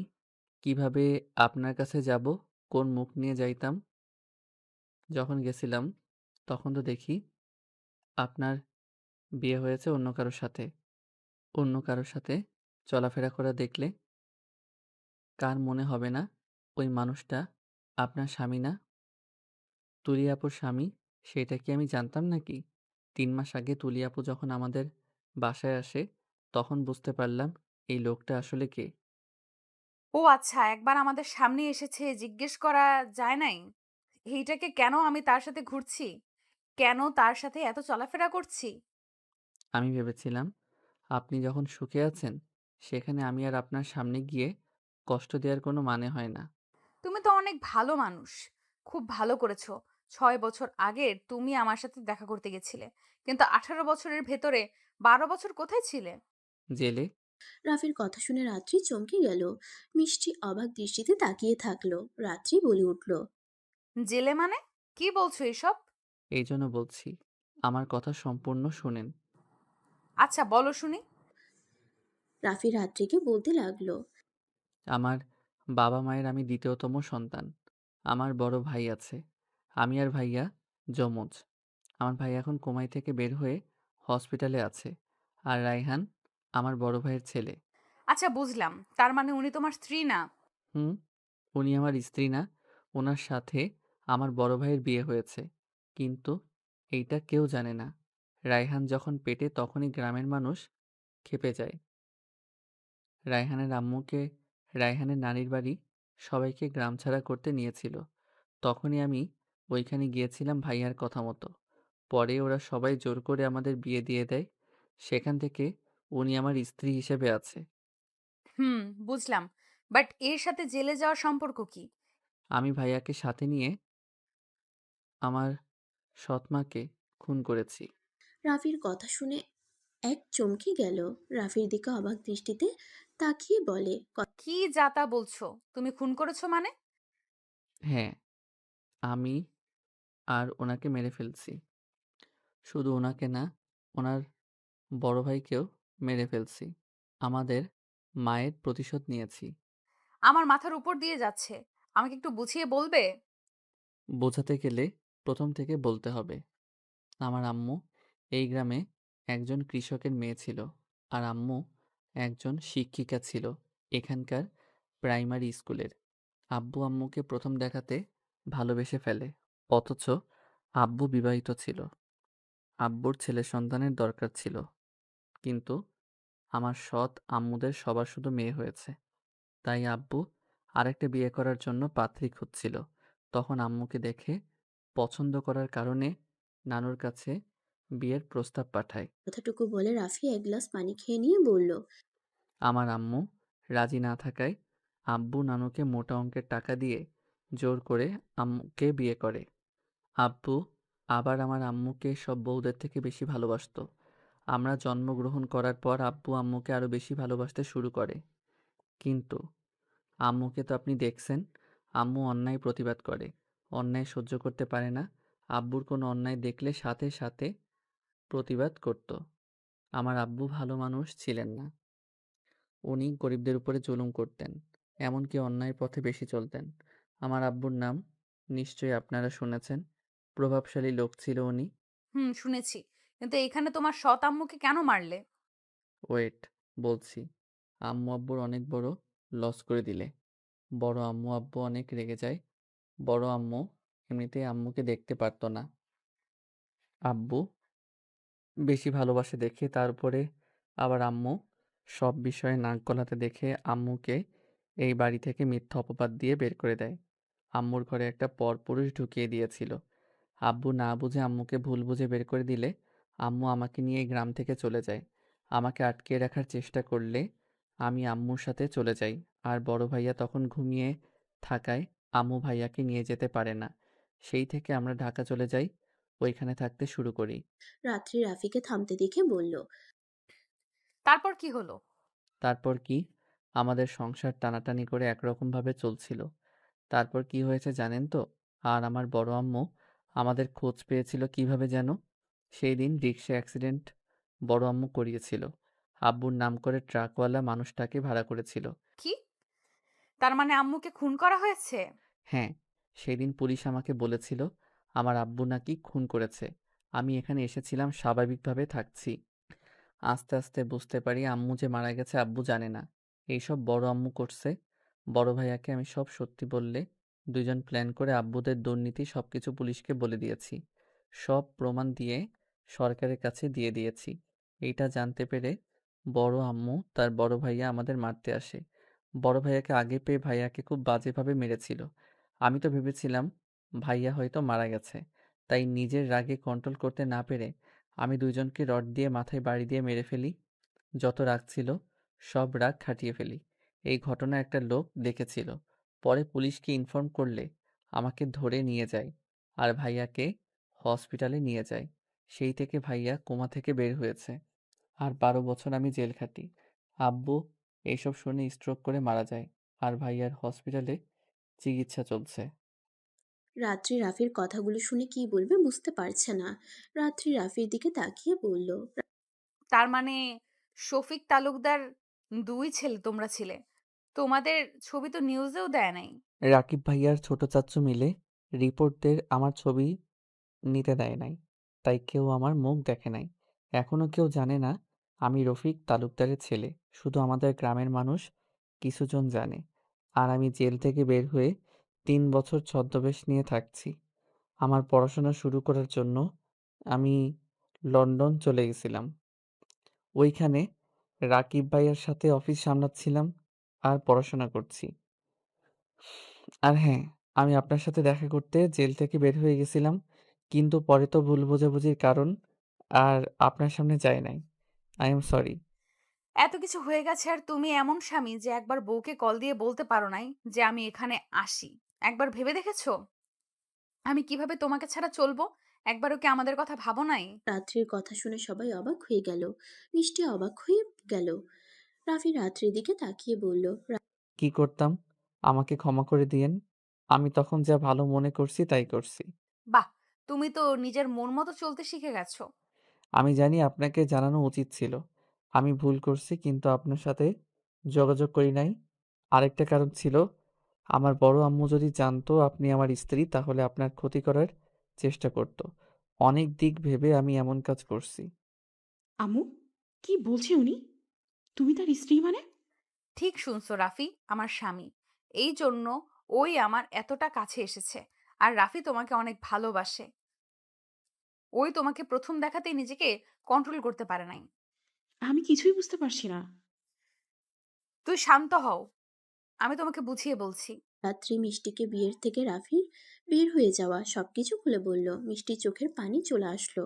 কিভাবে আপনার কাছে যাব? কোন মুখ নিয়ে যাইতাম? যখন গেছিলাম তখন তো দেখি আপনার বিয়ে হয়েছে অন্য কারোর সাথে। অন্য কারোর সাথে চলাফেরা করা দেখলে কার মনে হবে না ওই মানুষটা আপনার স্বামী না? তুলি আপুর স্বামী, সেটা কি আমি জানতাম নাকি? 3 মাস আগে তুলি আপু যখন আমাদের বাসায় আসে তখন বুঝতে পারলাম এই লোকটা আসলে কে। ও আচ্ছা, একবার আমাদের সামনে এসেছে, জিজ্ঞেস করা যায় নাই এইটাকে কেন আমি তার সাথে ঘুরছি, কেন তার সাথে এত চলাফেরা করছি? আমি ভেবেছিলাম আপনি যখন সুখে আছেন সেখানে আমি আর আপনার সামনে গিয়ে কষ্ট দেওয়ার কোনো মানে হয় না। তুমি তো অনেক ভালো মানুষ। খুব ভালো করেছো। 6 বছর আগে তুমি আমার সাথে দেখা করতে গেছিলে, কিন্তু 18 বছরের ভেতরে 12 বছর কোথায় ছিলে? জেলে। রাফির কথা শুনে রাত্রি চমকে গেল। মিষ্টি অবাক দৃষ্টিতে তাকিয়ে থাকলো। রাত্রি বলে উঠল। জেলে মানে? কি বলছো এসব? এই জন্য বলছি আমার কথা সম্পূর্ণ শোনেন। আচ্ছা, বলো শুনি। রাফি রাত্রিকে বলতে লাগলো। আমার বাবা মায়ের আমি দ্বিতীয়তম সন্তান। আমার বড় ভাই আছে। আমি আর ভাইয়া যমজ। আমার ভাই এখন কোমাই থেকে বের হয়ে হসপিটালে আছে। আর রায়হান আমার বড় ভাইয়ের ছেলে। আচ্ছা, বুঝলাম। তার মানে উনি তোমার স্ত্রী না? হুম, উনি আমার স্ত্রী না। ওনার সাথে আমার বড় ভাইয়ের বিয়ে হয়েছে। কিন্তু এইটা কেউ জানে না। রায়হান যখন পেটে তখনই গ্রামের মানুষ ক্ষেপে যায়। রায়হানের আম্মুকে রায়হানের নানির বাড়ি সবাইকে গ্রামছাড়া করতে নিয়েছিল। তখনই আমি ওইখানে গিয়েছিলাম ভাইয়ার কথা মতো। পরে ওরা সবাই জোর করে আমাদের বিয়ে দিয়ে দেয়। সেখান থেকে উনি আমার স্ত্রী হিসেবে আছে। হুম, বুঝলাম। বাট এর সাথে জেলে যাওয়ার সম্পর্ক কি? আমি ভাইয়াকে সাথে নিয়ে আমার সৎমাকে খুন করেছি। রাফির কথা শুনে এক চমকে গেল। রাফির দিকে অবাক দৃষ্টিতে তাকিয়ে বলে, কি যা তা বলছো? তুমি খুন করেছো মানে? হ্যাঁ, আমি আর ওনাকে মেরে ফেলছি। শুধু ওনাকে না, ওনার বড় ভাইকেও মেরে ফেলছি। আমাদের মায়ের প্রতিশোধ নিয়েছি। আমার মাথার উপর দিয়ে যাচ্ছে। আমাকে একটু বুঝিয়ে বলবে? বোঝাতে গেলে প্রথম থেকে বলতে হবে। আমার আম্মু এই গ্রামে একজন কৃষকের মেয়ে ছিল, আর আম্মু একজন শিক্ষিকা ছিল এখানকার প্রাইমারি স্কুলের। আব্বু আম্মুকে প্রথম দেখাতে ভালোবেসে ফেলে, অথচ আব্বু বিবাহিত ছিল। আব্বুর ছেলে সন্তানের দরকার ছিল, কিন্তু আমার সৎ আম্মুদের সবার শুধু মেয়ে হয়েছে। তাই আব্বু আরেকটা বিয়ে করার জন্য পাত্রী খুঁজছিল। তখন আম্মুকে দেখে পছন্দ করার কারণে নানুর কাছে বিয়ের প্রস্তাব পাঠায়। কথাটুকু বলে রাফি এক গ্লাস পানি খেয়ে নিয়ে বলল, আমার আম্মু রাজি না থাকায় আব্বু নানুকে মোটা অঙ্কের টাকা দিয়ে জোর করে আম্মুকে বিয়ে করে। আব্বু আবার আমার আম্মুকে সব বউদের থেকে বেশি ভালোবাসতো। আমরা জন্মগ্রহণ করার পর আব্বু আম্মুকে আরো বেশি ভালোবাসতে শুরু করে। কিন্তু আম্মুকে তো আপনি দেখছেন, আম্মু অন্যায় প্রতিবাদ করে, অন্যায় সহ্য করতে পারে না। আব্বুর কোনো অন্যায় দেখলে সাথে সাথে প্রতিবাদ করত। আমার আব্বু ভালো মানুষ ছিলেন না, উনি গরিবদের উপরে জুলুম করতেন, এমনকি অন্যায়ের পথে বেশি চলতেন। আমার আব্বুর নাম নিশ্চয়ই আপনারা শুনেছেন, প্রভাবশালী লোক ছিল উনি। শুনেছি। কিন্তু এখানে তোমার সৎ আম্মুকে কেন মারলে? ওয়েট, বলছি। আম্মু আব্বুর অনেক বড় লস করে দিলে বড় আম্মু আব্বু অনেক রেগে যায়। বড় আম্মু এমনিতেই আম্মুকে দেখতে পারতো না, আব্বু বেশি ভালোবাসে দেখে। তারপরে আবার আম্মু সব বিষয়ে নাক গলাতে দেখে আম্মুকে এই বাড়ি থেকে মিথ্যা অপবাদ দিয়ে বের করে দেয়। আম্মুর ঘরে একটা পরপুরুষ ঢুকিয়ে দিয়েছিল। আব্বু না বুঝে আম্মুকে ভুল বুঝে বের করে দিলে আম্মু আমাকে নিয়ে এই গ্রাম থেকে চলে যায়। আমাকে আটকে রাখার চেষ্টা করলে আমি আম্মুর সাথে চলে যাই। আর বড় ভাইয়া তখন ঘুমিয়ে থাকায় আম্মু ভাইয়াকে নিয়ে যেতে পারে না। সেই থেকে আমরা ঢাকা চলে যাই, ওইখানে থাকতে শুরু করি। রাত্রি রাফিকে থামতে দেখে বলল, তারপর কি হলো? তারপর কি, আমাদের সংসার টানাটানি করে একরকমভাবে চলছিল। তারপর কি হয়েছে জানেন তো? আর আমার বড় আম্মু আমাদের খোঁজ পেয়েছিল কিভাবে যেন? সেই দিন রিক্সা অ্যাক্সিডেন্ট বড় আম্মু করিয়েছিল। আব্বুর নাম করে ট্রাকওয়ালা মানুষটাকে ভাড়া করেছিল। কি? তার মানে আম্মুকে খুন করা হয়েছে? হ্যাঁ, সেদিন পুলিশ আমাকে বলেছিল আমার আব্বু নাকি খুন করেছে। আমি এখানে এসেছিলাম স্বাভাবিকভাবে থাকছি। আস্তে আস্তে বুঝতে পারি আম্মু যে মারা গেছে আব্বু জানে না। এইসব বড় আম্মু করছে। বড় ভাইয়াকে আমি সব সত্যি বললে দুইজন প্ল্যান করে আব্বুদের দুর্নীতি সবকিছু পুলিশকে বলে দিয়েছি। সব প্রমাণ দিয়ে সরকারের কাছে দিয়ে দিয়েছি। এইটা জানতে পেরে বড় আম্মু তার বড় ভাইয়া আমাদের মারতে আসে। বড় ভাইয়াকে আগে পেয়ে ভাইয়াকে খুব বাজেভাবে মেরেছিল। আমি তো ভেবেছিলাম ভাইয়া হয়তো মারা গেছে, তাই নিজের রাগে কন্ট্রোল করতে না পেরে আমি দুইজনকে রড দিয়ে মাথায় বাড়ি দিয়ে মেরে ফেলি। যত রাগ ছিল সব রাগ খাটিয়ে ফেলি। এই ঘটনা একটা লোক দেখেছিল। পরে পুলিশকে ইনফর্ম করলে আমাকে ধরে নিয়ে যায় আর ভাইয়াকে হসপিটালে নিয়ে যায়। সেই থেকে ভাইয়া কোমা থেকে বের হয়েছে। আর 12 বছর আমি জেল খাটি। আব্বু এইসব শুনে স্ট্রোক করে মারা যায়, আর ভাইয়ার হসপিটালে চিকিৎসা চলছে। রাত্রি রাফির কথাগুলো শুনে কি বলবে বুঝতে পারছে না। রাত্রি রাফির দিকে তাকিয়ে বলল, তার মানে শফিক তালুকদার 2 ছেলে তোমরা ছিলে। তোমাদের ছবি তো নিউজেও দেয় নাই। রাকিব ভাইয়ার ছোট চাচ্চু মিলে রিপোর্টদের আমার ছবি নিতে দেয় নাই, তাই কেউ আমার মুখ দেখে নাই। এখনো কেউ জানে না আমি রফিক তালুকদারের ছেলে। শুধু আমাদের গ্রামের মানুষ কিছুজন জানে। আর আমি জেল থেকে বের হয়ে 3 বছর ছদ্মবেশ নিয়ে থাকছি। আমার পড়াশোনা শুরু করার জন্য আমি লন্ডন চলে গেছিলাম। ওইখানে রাকিব ভাইয়ার সাথে অফিস সামলাচ্ছিলাম আর পড়াশোনা করছি। আর হ্যাঁ, আমি আপনার সাথে দেখা করতে জেল থেকে বের হয়ে গেছিলাম, কিন্তু পরে তো ভুল বোঝাবুঝির কারণ আর আপনার সামনে যাই নাই। I am sorry. এত কিছু হয়ে গেছে আর তুমি এমন স্বামী যে একবার বউকে কল দিয়ে বলতে পারো নাই যে আমি এখানে আসি। একবার ভেবে দেখেছো আমি কিভাবে তোমাকে ছাড়া চলবো? একবারও কি আমাদের কথা ভাবো নাই? রাত্রির কথা শুনে সবাই অবাক হয়ে গেল। মিষ্টি অবাক হয়ে গেল। রাফি রাত্রির দিকে তাকিয়ে বলল, কি করতাম? আমাকে ক্ষমা করে দিয়েন। আমি তখন যা ভালো মনে করছি তাই করছি। বাহ! তুমি তো নিজের মন মতো চলতে শিখে গেছো। আমি জানি আপনাকে জানানো উচিত ছিল। আমি ভুল করছি কিন্তু আপনার সাথে যোগাযোগ করি নাই। আরেকটা কারণ ছিল, আমার বড় আম্মু যদি জানতো আপনি আমার স্ত্রী তাহলে আপনার ক্ষতি করার চেষ্টা করত। অনেক দিক ভেবে আমি এমন কাজ করছি। আম্মু, কি বলছে উনি? তুমি তার স্ত্রী মানে? ঠিক শুনছো রাফি, আমার স্বামী। এই জন্য ওই আমার এতটা কাছে এসেছে। আর রাফি তোমাকে অনেক ভালোবাসে। ওই তোমাকে প্রথম দেখাতেই নিজেকে কন্ট্রোল করতে পারে নাই। আমি কিছুই বুঝতে পারছি না। তুই শান্ত হও। আমি তোমাকে বুঝিয়ে বলছি। রাত্রি মিষ্টিকে বিয়ের থেকে রাফির বের হয়ে যাওয়া সবকিছু খুলে বলল। মিষ্টির চোখের পানি চলে আসলো।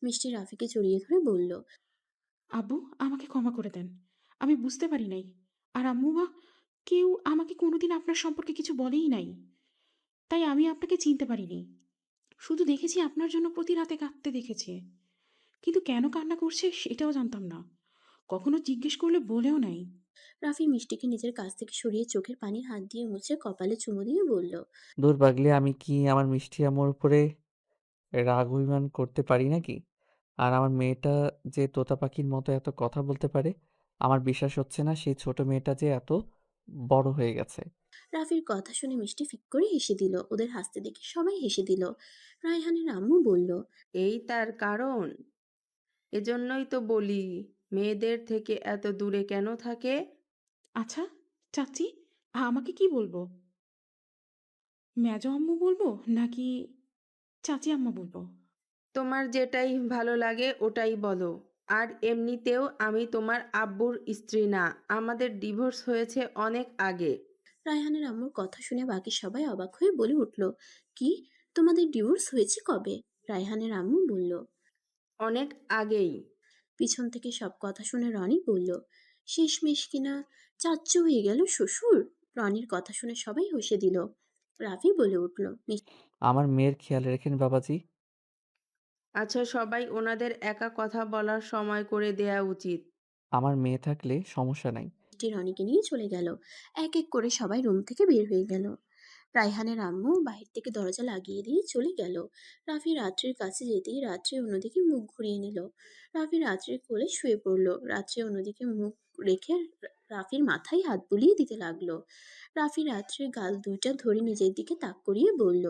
মিষ্টি রাফিকে জড়িয়ে ধরে বলল, আব্বু, আমাকে ক্ষমা করে দেন। আমি বুঝতে পারি নাই। আর আম্মু বা কেউ আমাকে কোনোদিন আপনার সম্পর্কে কিছু বলেই নাই। তাই আমি আপনাকে চিনতে পারিনি। শুধু দেখেছি আপনার জন্য প্রতি রাতে কাঁদতে দেখেছি। কিন্তু কেন কান্না করছে সেটাও জানতাম না। কখনো জিজ্ঞেস করলে বলেও নাই। রাফি মিষ্টিকে নিজের কাছ থেকে সরিয়ে চোখের পানি হাত দিয়ে মুছে কপালে চুমু দিয়ে বলল, দূর পাগলি, আমি কি আমার মিষ্টি আম্মুর উপরে রাগ অভিমান করতে পারি নাকি? আর আমার মেয়েটা যে তোতা পাখির মতো এত কথা বলতে পারে, আমার বিশ্বাস হচ্ছে না সেই ছোট মেয়েটা যে এত বড় হয়ে গেছে। রাফির কথা শুনে মিষ্টি ফিক করে হেসে দিল। ওদের হাসতে দেখে সবাই হেসে দিল। রায়হানের আম্মু বলল, এই তার কারণ। এজন্যই তো বলি, মেয়েদের থেকে এত দূরে কেন থাকে। আচ্ছা, চাচি, আমাকে কি বলবো? মেজো আম্মু বলবো নাকি চাচি আম্মা বলবো? তোমার যেটাই ভালো লাগে ওটাই বলো। আর এমনিতেও আমি তোমার আব্বুর স্ত্রী না, আমাদের ডিভোর্স হয়েছে অনেক আগে। রায়হানের আম্মুর কথা শুনে বাকি সবাই অবাক হয়ে বলে উঠল, কি, তোমাদের ডিভোর্স হয়েছে কবে? রায়হানের আম্মু বলল। অনেক আগেই। পিছন থেকে সব কথা শুনে রনি বলল, শেষমেশ কিনা চাচ্চু হয়ে গেল শ্বশুর। রনির কথা শুনে সবাই হেসে দিল। রাফি বলে উঠল, আমার মেয়ের খেয়াল রেখেন বাবাজি। আচ্ছা, সবাই ওনাদের একা কথা বলার সময় করে দেয়া উচিত। আমার মেয়ে থাকলে সমস্যা নাই। মিষ্টি রনিকে নিয়ে চলে গেল। এক এক করে সবাই রুম থেকে বের হয়ে গেল। রায়হানের আম্মু বাহির থেকে দরজা লাগিয়ে দিয়ে চলে গেল। রাফি রাত্রির কাছে যেতেই রাত্রি অন্যদিকে মুখ ঘুরিয়ে নিল। রাফি রাত্রির কোলে শুয়ে পড়ল। রাত্রি অন্যদিকে মুখ রেখে রাফির মাথায় হাত বুলিয়ে দিতে লাগলো। রাফি রাত্রির গাল দুইটা ধরে নিজের দিকে তাক করিয়ে বলল,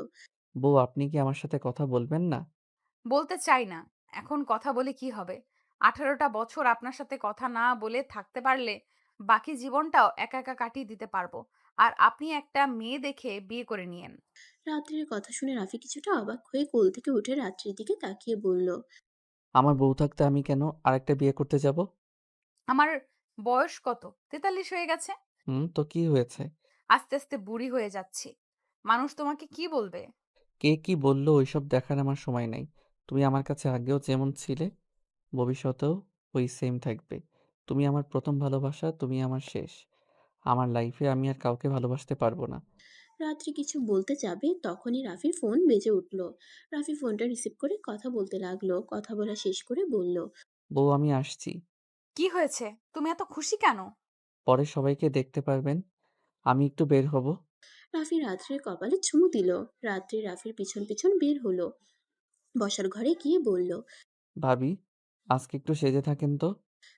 বউ, আপনি কি আমার সাথে কথা বলবেন না? বলতে চাই না। এখন কথা বলে কি হবে? 18টা বছর আপনার সাথে কথা না বলে থাকতে পারলে বাকি জীবনটাও একা একা কাটিয়ে দিতে পারবো। আর আপনি একটা মেয়ে দেখে বিয়ে করে নিয়েন। রাত্রির কথা শুনে রাফি কিছুটা অবাক হয়ে কোল থেকে উঠে রাত্রির দিকে তাকিয়ে বলল, আমার বউ থাকতে আমি কেন আরেকটা বিয়ে করতে যাব? আমার বয়স কত? 43 হয়ে গেছে। হুম, তো কি হয়েছে? আস্তে আস্তে বুড়ি হয়ে যাচ্ছি। মানুষ তোমাকে কি বলবে? কে কি বলল ওইসব দেখার আমার সময় নাই। তুমি আমার কাছে আগেও যেমন ছিলে, ভবিষ্যতেও ওই সেম থাকবে। তুমি আমার প্রথম ভালোবাসা, তুমি আমার শেষ। আমার লাইফে আমি আর কাউকে ভালোবাসতে পারবো না। রাত্রি কিছু বলতে যাবে তখনই রাফির ফোন বেজে উঠল। রাফি ফোনটা রিসিভ করে কথা বলতে লাগলো। কথা বলা শেষ করে বলল, বউ, আমি আসছি। কি হয়েছে? তুমি এত খুশি কেন? পরে সবাইকে দেখতে পারবেন। আমি একটু বের হব। রাফি রাত্রির কপালে চুমু দিল। রাত্রি রাফির পিছন পিছন বের হলো। বসার ঘরে গিয়ে বলল, ভাবি, আজকে একটু সেজে থাকেন তো।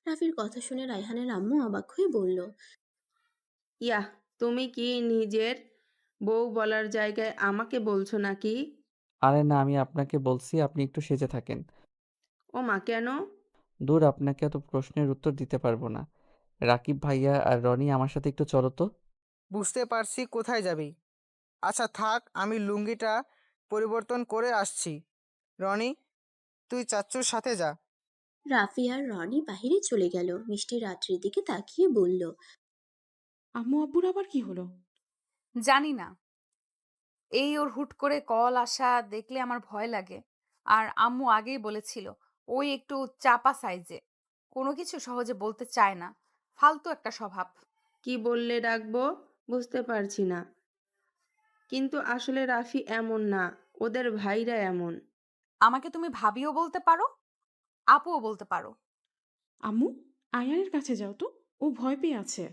রাফির কথা শুনে রায়হানের আম্মু অবাক হয়ে বলল, ইয়াহ, তুমি কি নিজের বউ বলার জায়গায় আমাকে বলছো নাকি? আরে না, আমি আপনাকে বলছি আপনি একটু সেজে থাকেন। ও মা, কেন? দূর, আপনাকে এত প্রশ্নের উত্তর দিতে পারবো না। রাকিব ভাইয়া আর রনি, আমার সাথে একটু চলো তো। বুঝতে পারছি কোথায় যাবি। আচ্ছা থাক, আমি লুঙ্গিটা পরিবর্তন করে আসছি। রনি, তুই চাচ্চুর সাথে যা। রাফি আর রনি বাহিরে চলে গেল। মিষ্টি রাত্রির দিকে তাকিয়ে বলল, আম্মু আব্বুর আবার কি হলো? জানি না। এই ওর হুট করে কল আসা দেখলে আমার ভয় লাগে। আর আম্মু আগেই বলেছিল, ওই একটু চাপা সাইজে। কোনো কিছু সহজে বলতে চায় না। ফালতু একটা স্বভাব। কি বললে ডাকবো? বুঝতে পারছি না। কিন্তু আসলে রাফি এমন না, ওদের ভাইরা এমন। আমাকে তুমি ভাবিও বলতে পারো, আপুও বলতে পারো। আম্মু, আয়ানের কাছে যাও তো। ও ভয় পেয়ে আছে।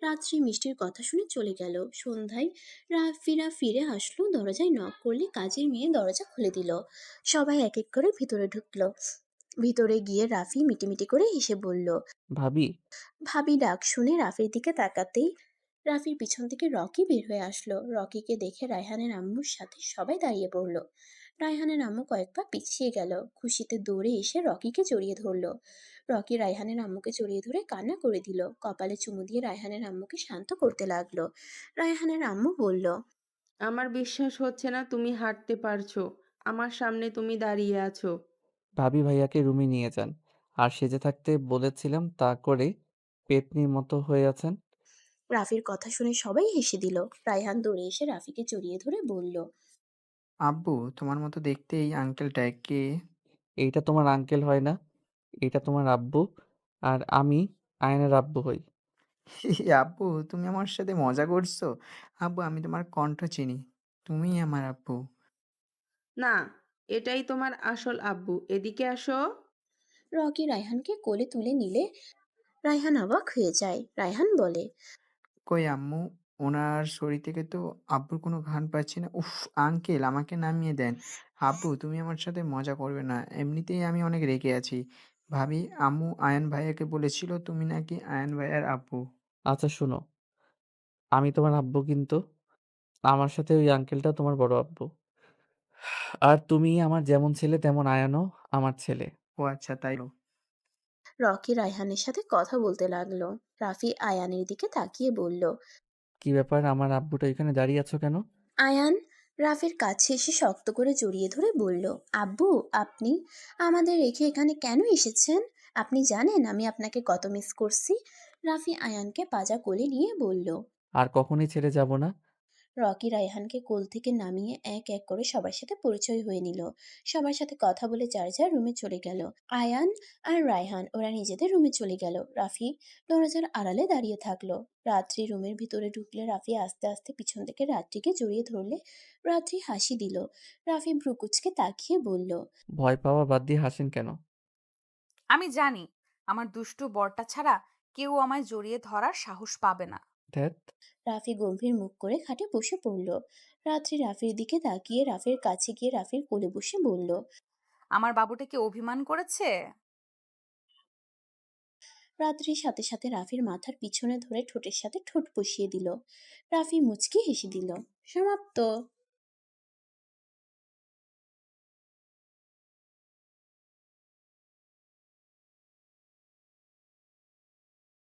রাত্রি মিষ্টির কথা শুনে চলে গেল। সন্ধ্যায় রাফিরা ফিরে আসলো, দরজায় নক করলে কাজের মেয়ে দরজা খুলে দিল। সবাই এক এক করে ভিতরে ঢুকলো। ভিতরে গিয়ে রাফি মিটিমিটি করে হেসে বলল, ভাবি, ভাবি ডাক শুনে রাফির দিকে তাকাতেই রাফির পিছন থেকে রকি বের হয়ে আসলো। রকিকে দেখে রায়হানের আম্মুর সাথে সবাই দাঁড়িয়ে পড়লো। রায়হানের আম্মু কয়েক পা পিছিয়ে গেল, খুশিতে দৌড়ে এসে রকিকে জড়িয়ে ধরলো। রকি রায়হানের আম্মুকে জড়িয়ে ধরে কান্না করে দিল, কপালে চুমু দিয়ে রায়হানের আম্মুকে শান্ত করতে লাগলো। রায়হানের আম্মু বলল, আমার বিশ্বাস হচ্ছে না তুমি হাঁটতে পারছো। আমার সামনে তুমি দাঁড়িয়ে আছো। ভাবি ভাইয়াকে রুমে নিয়ে যান। আর সেজে থাকতে বলেছিলাম তা করে পেতনির মতো হয়ে আছেন। রাফির কথা শুনে সবাই হেসে দিল। রায়হান দৌড়ে এসে রাফিকে জড়িয়ে ধরে বলল, আব্বু, তোমার মতো দেখতে এই আঙ্কেলটা কে? এইটা তোমার আঙ্কেল হয় না, এটা তোমার আব্বু। আর আমি আয়নের আব্বু হই। আব্বু, তুমি আমার সাথে মজা করছো? আব্বু, আমি তোমার কণ্ঠ চিনি। তুমিই আমার আব্বু। না, এটাই তোমার আসল আব্বু। এদিকে আসো। রকি রায়হানকে কোলে তুলে নিলে রায়হান অবাক হয়ে যায়। রায়হান বলে, কই আম্মু, ওনার শরীর থেকে তো আব্বুর কোনো ঘ্রাণ পাচ্ছি না। উফ, আঙ্কেল আমাকে নামিয়ে দেন। আব্বু, তুমি আমার সাথে মজা করবে না, এমনিতেই আমি অনেক রেগে আছি। ভাবি, আম্মু আয়ান ভাইয়াকে বলেছিল তুমি নাকি আয়ান ভাইয়ার আব্বু। আচ্ছা শোনো, আমি তোমার আব্বু কিন্তু আমার সাথে ওই আঙ্কেলটা তোমার বড় আব্বু। আর তুমি আমার যেমন ছেলে তেমন আয়ানও আমার ছেলে। ও আচ্ছা, তাই। রকি রায়হানের সাথে কথা বলতে লাগলো। রাফি আয়ানের দিকে তাকিয়ে বলল, কি ব্যাপার, আমার আব্বুটা এখানে দাঁড়িয়ে আছো কেন? আয়ান রাফির কাছে এসে শক্ত করে জড়িয়ে ধরে বলল, আব্বু, আপনি আমাদের রেখে এখানে কেন এসেছেন? আপনি জানেন আমি আপনাকে কত মিস করছি। রাফি আয়ানকে পাজা কোলে নিয়ে বলল। আর কখনই ছেড়ে যাব না। রকি রায়হানকে কোল থেকে নামিয়ে এক এক করে সবার সাথে পরিচয় হয়ে নিল। সবার সাথে কথা বলে যার যার রুমে চলে গেল। আয়ান আর রায়হান ওরা নিজেদের রুমে চলে গেল। রাফি দরজার আড়ালে দাঁড়িয়ে থাকলো। রাত্রি রুমের ভিতরে ঢুকলে রাফি আস্তে আস্তে পিছন থেকে রাত্রিকে জড়িয়ে ধরলে রাত্রি হাসি দিল। রাফি ভ্রুকুচকে তাকিয়ে বলল, ভয় পাওয়া বাদ দিয়ে হাসেন কেন? আমি জানি আমার দুষ্টু বরটা ছাড়া কেউ আমায় জড়িয়ে ধরার সাহস পাবে না। ধ্যাত। রাফি গম্ভীর মুখ করে খাটে বসে পড়ল। রাত্রি রাফির দিকে তাকিয়ে রাফির কাছে গিয়ে রাফির কোলে বসে বলল, আমার বাবুটা কি অভিমান করেছে? রাত্রির সাথে সাথে রাফির মাথার পিছনে ধরে ঠোঁটের সাথে ঠোঁট বসিয়ে দিল। রাফি মুচকি হেসে দিল। সমাপ্ত।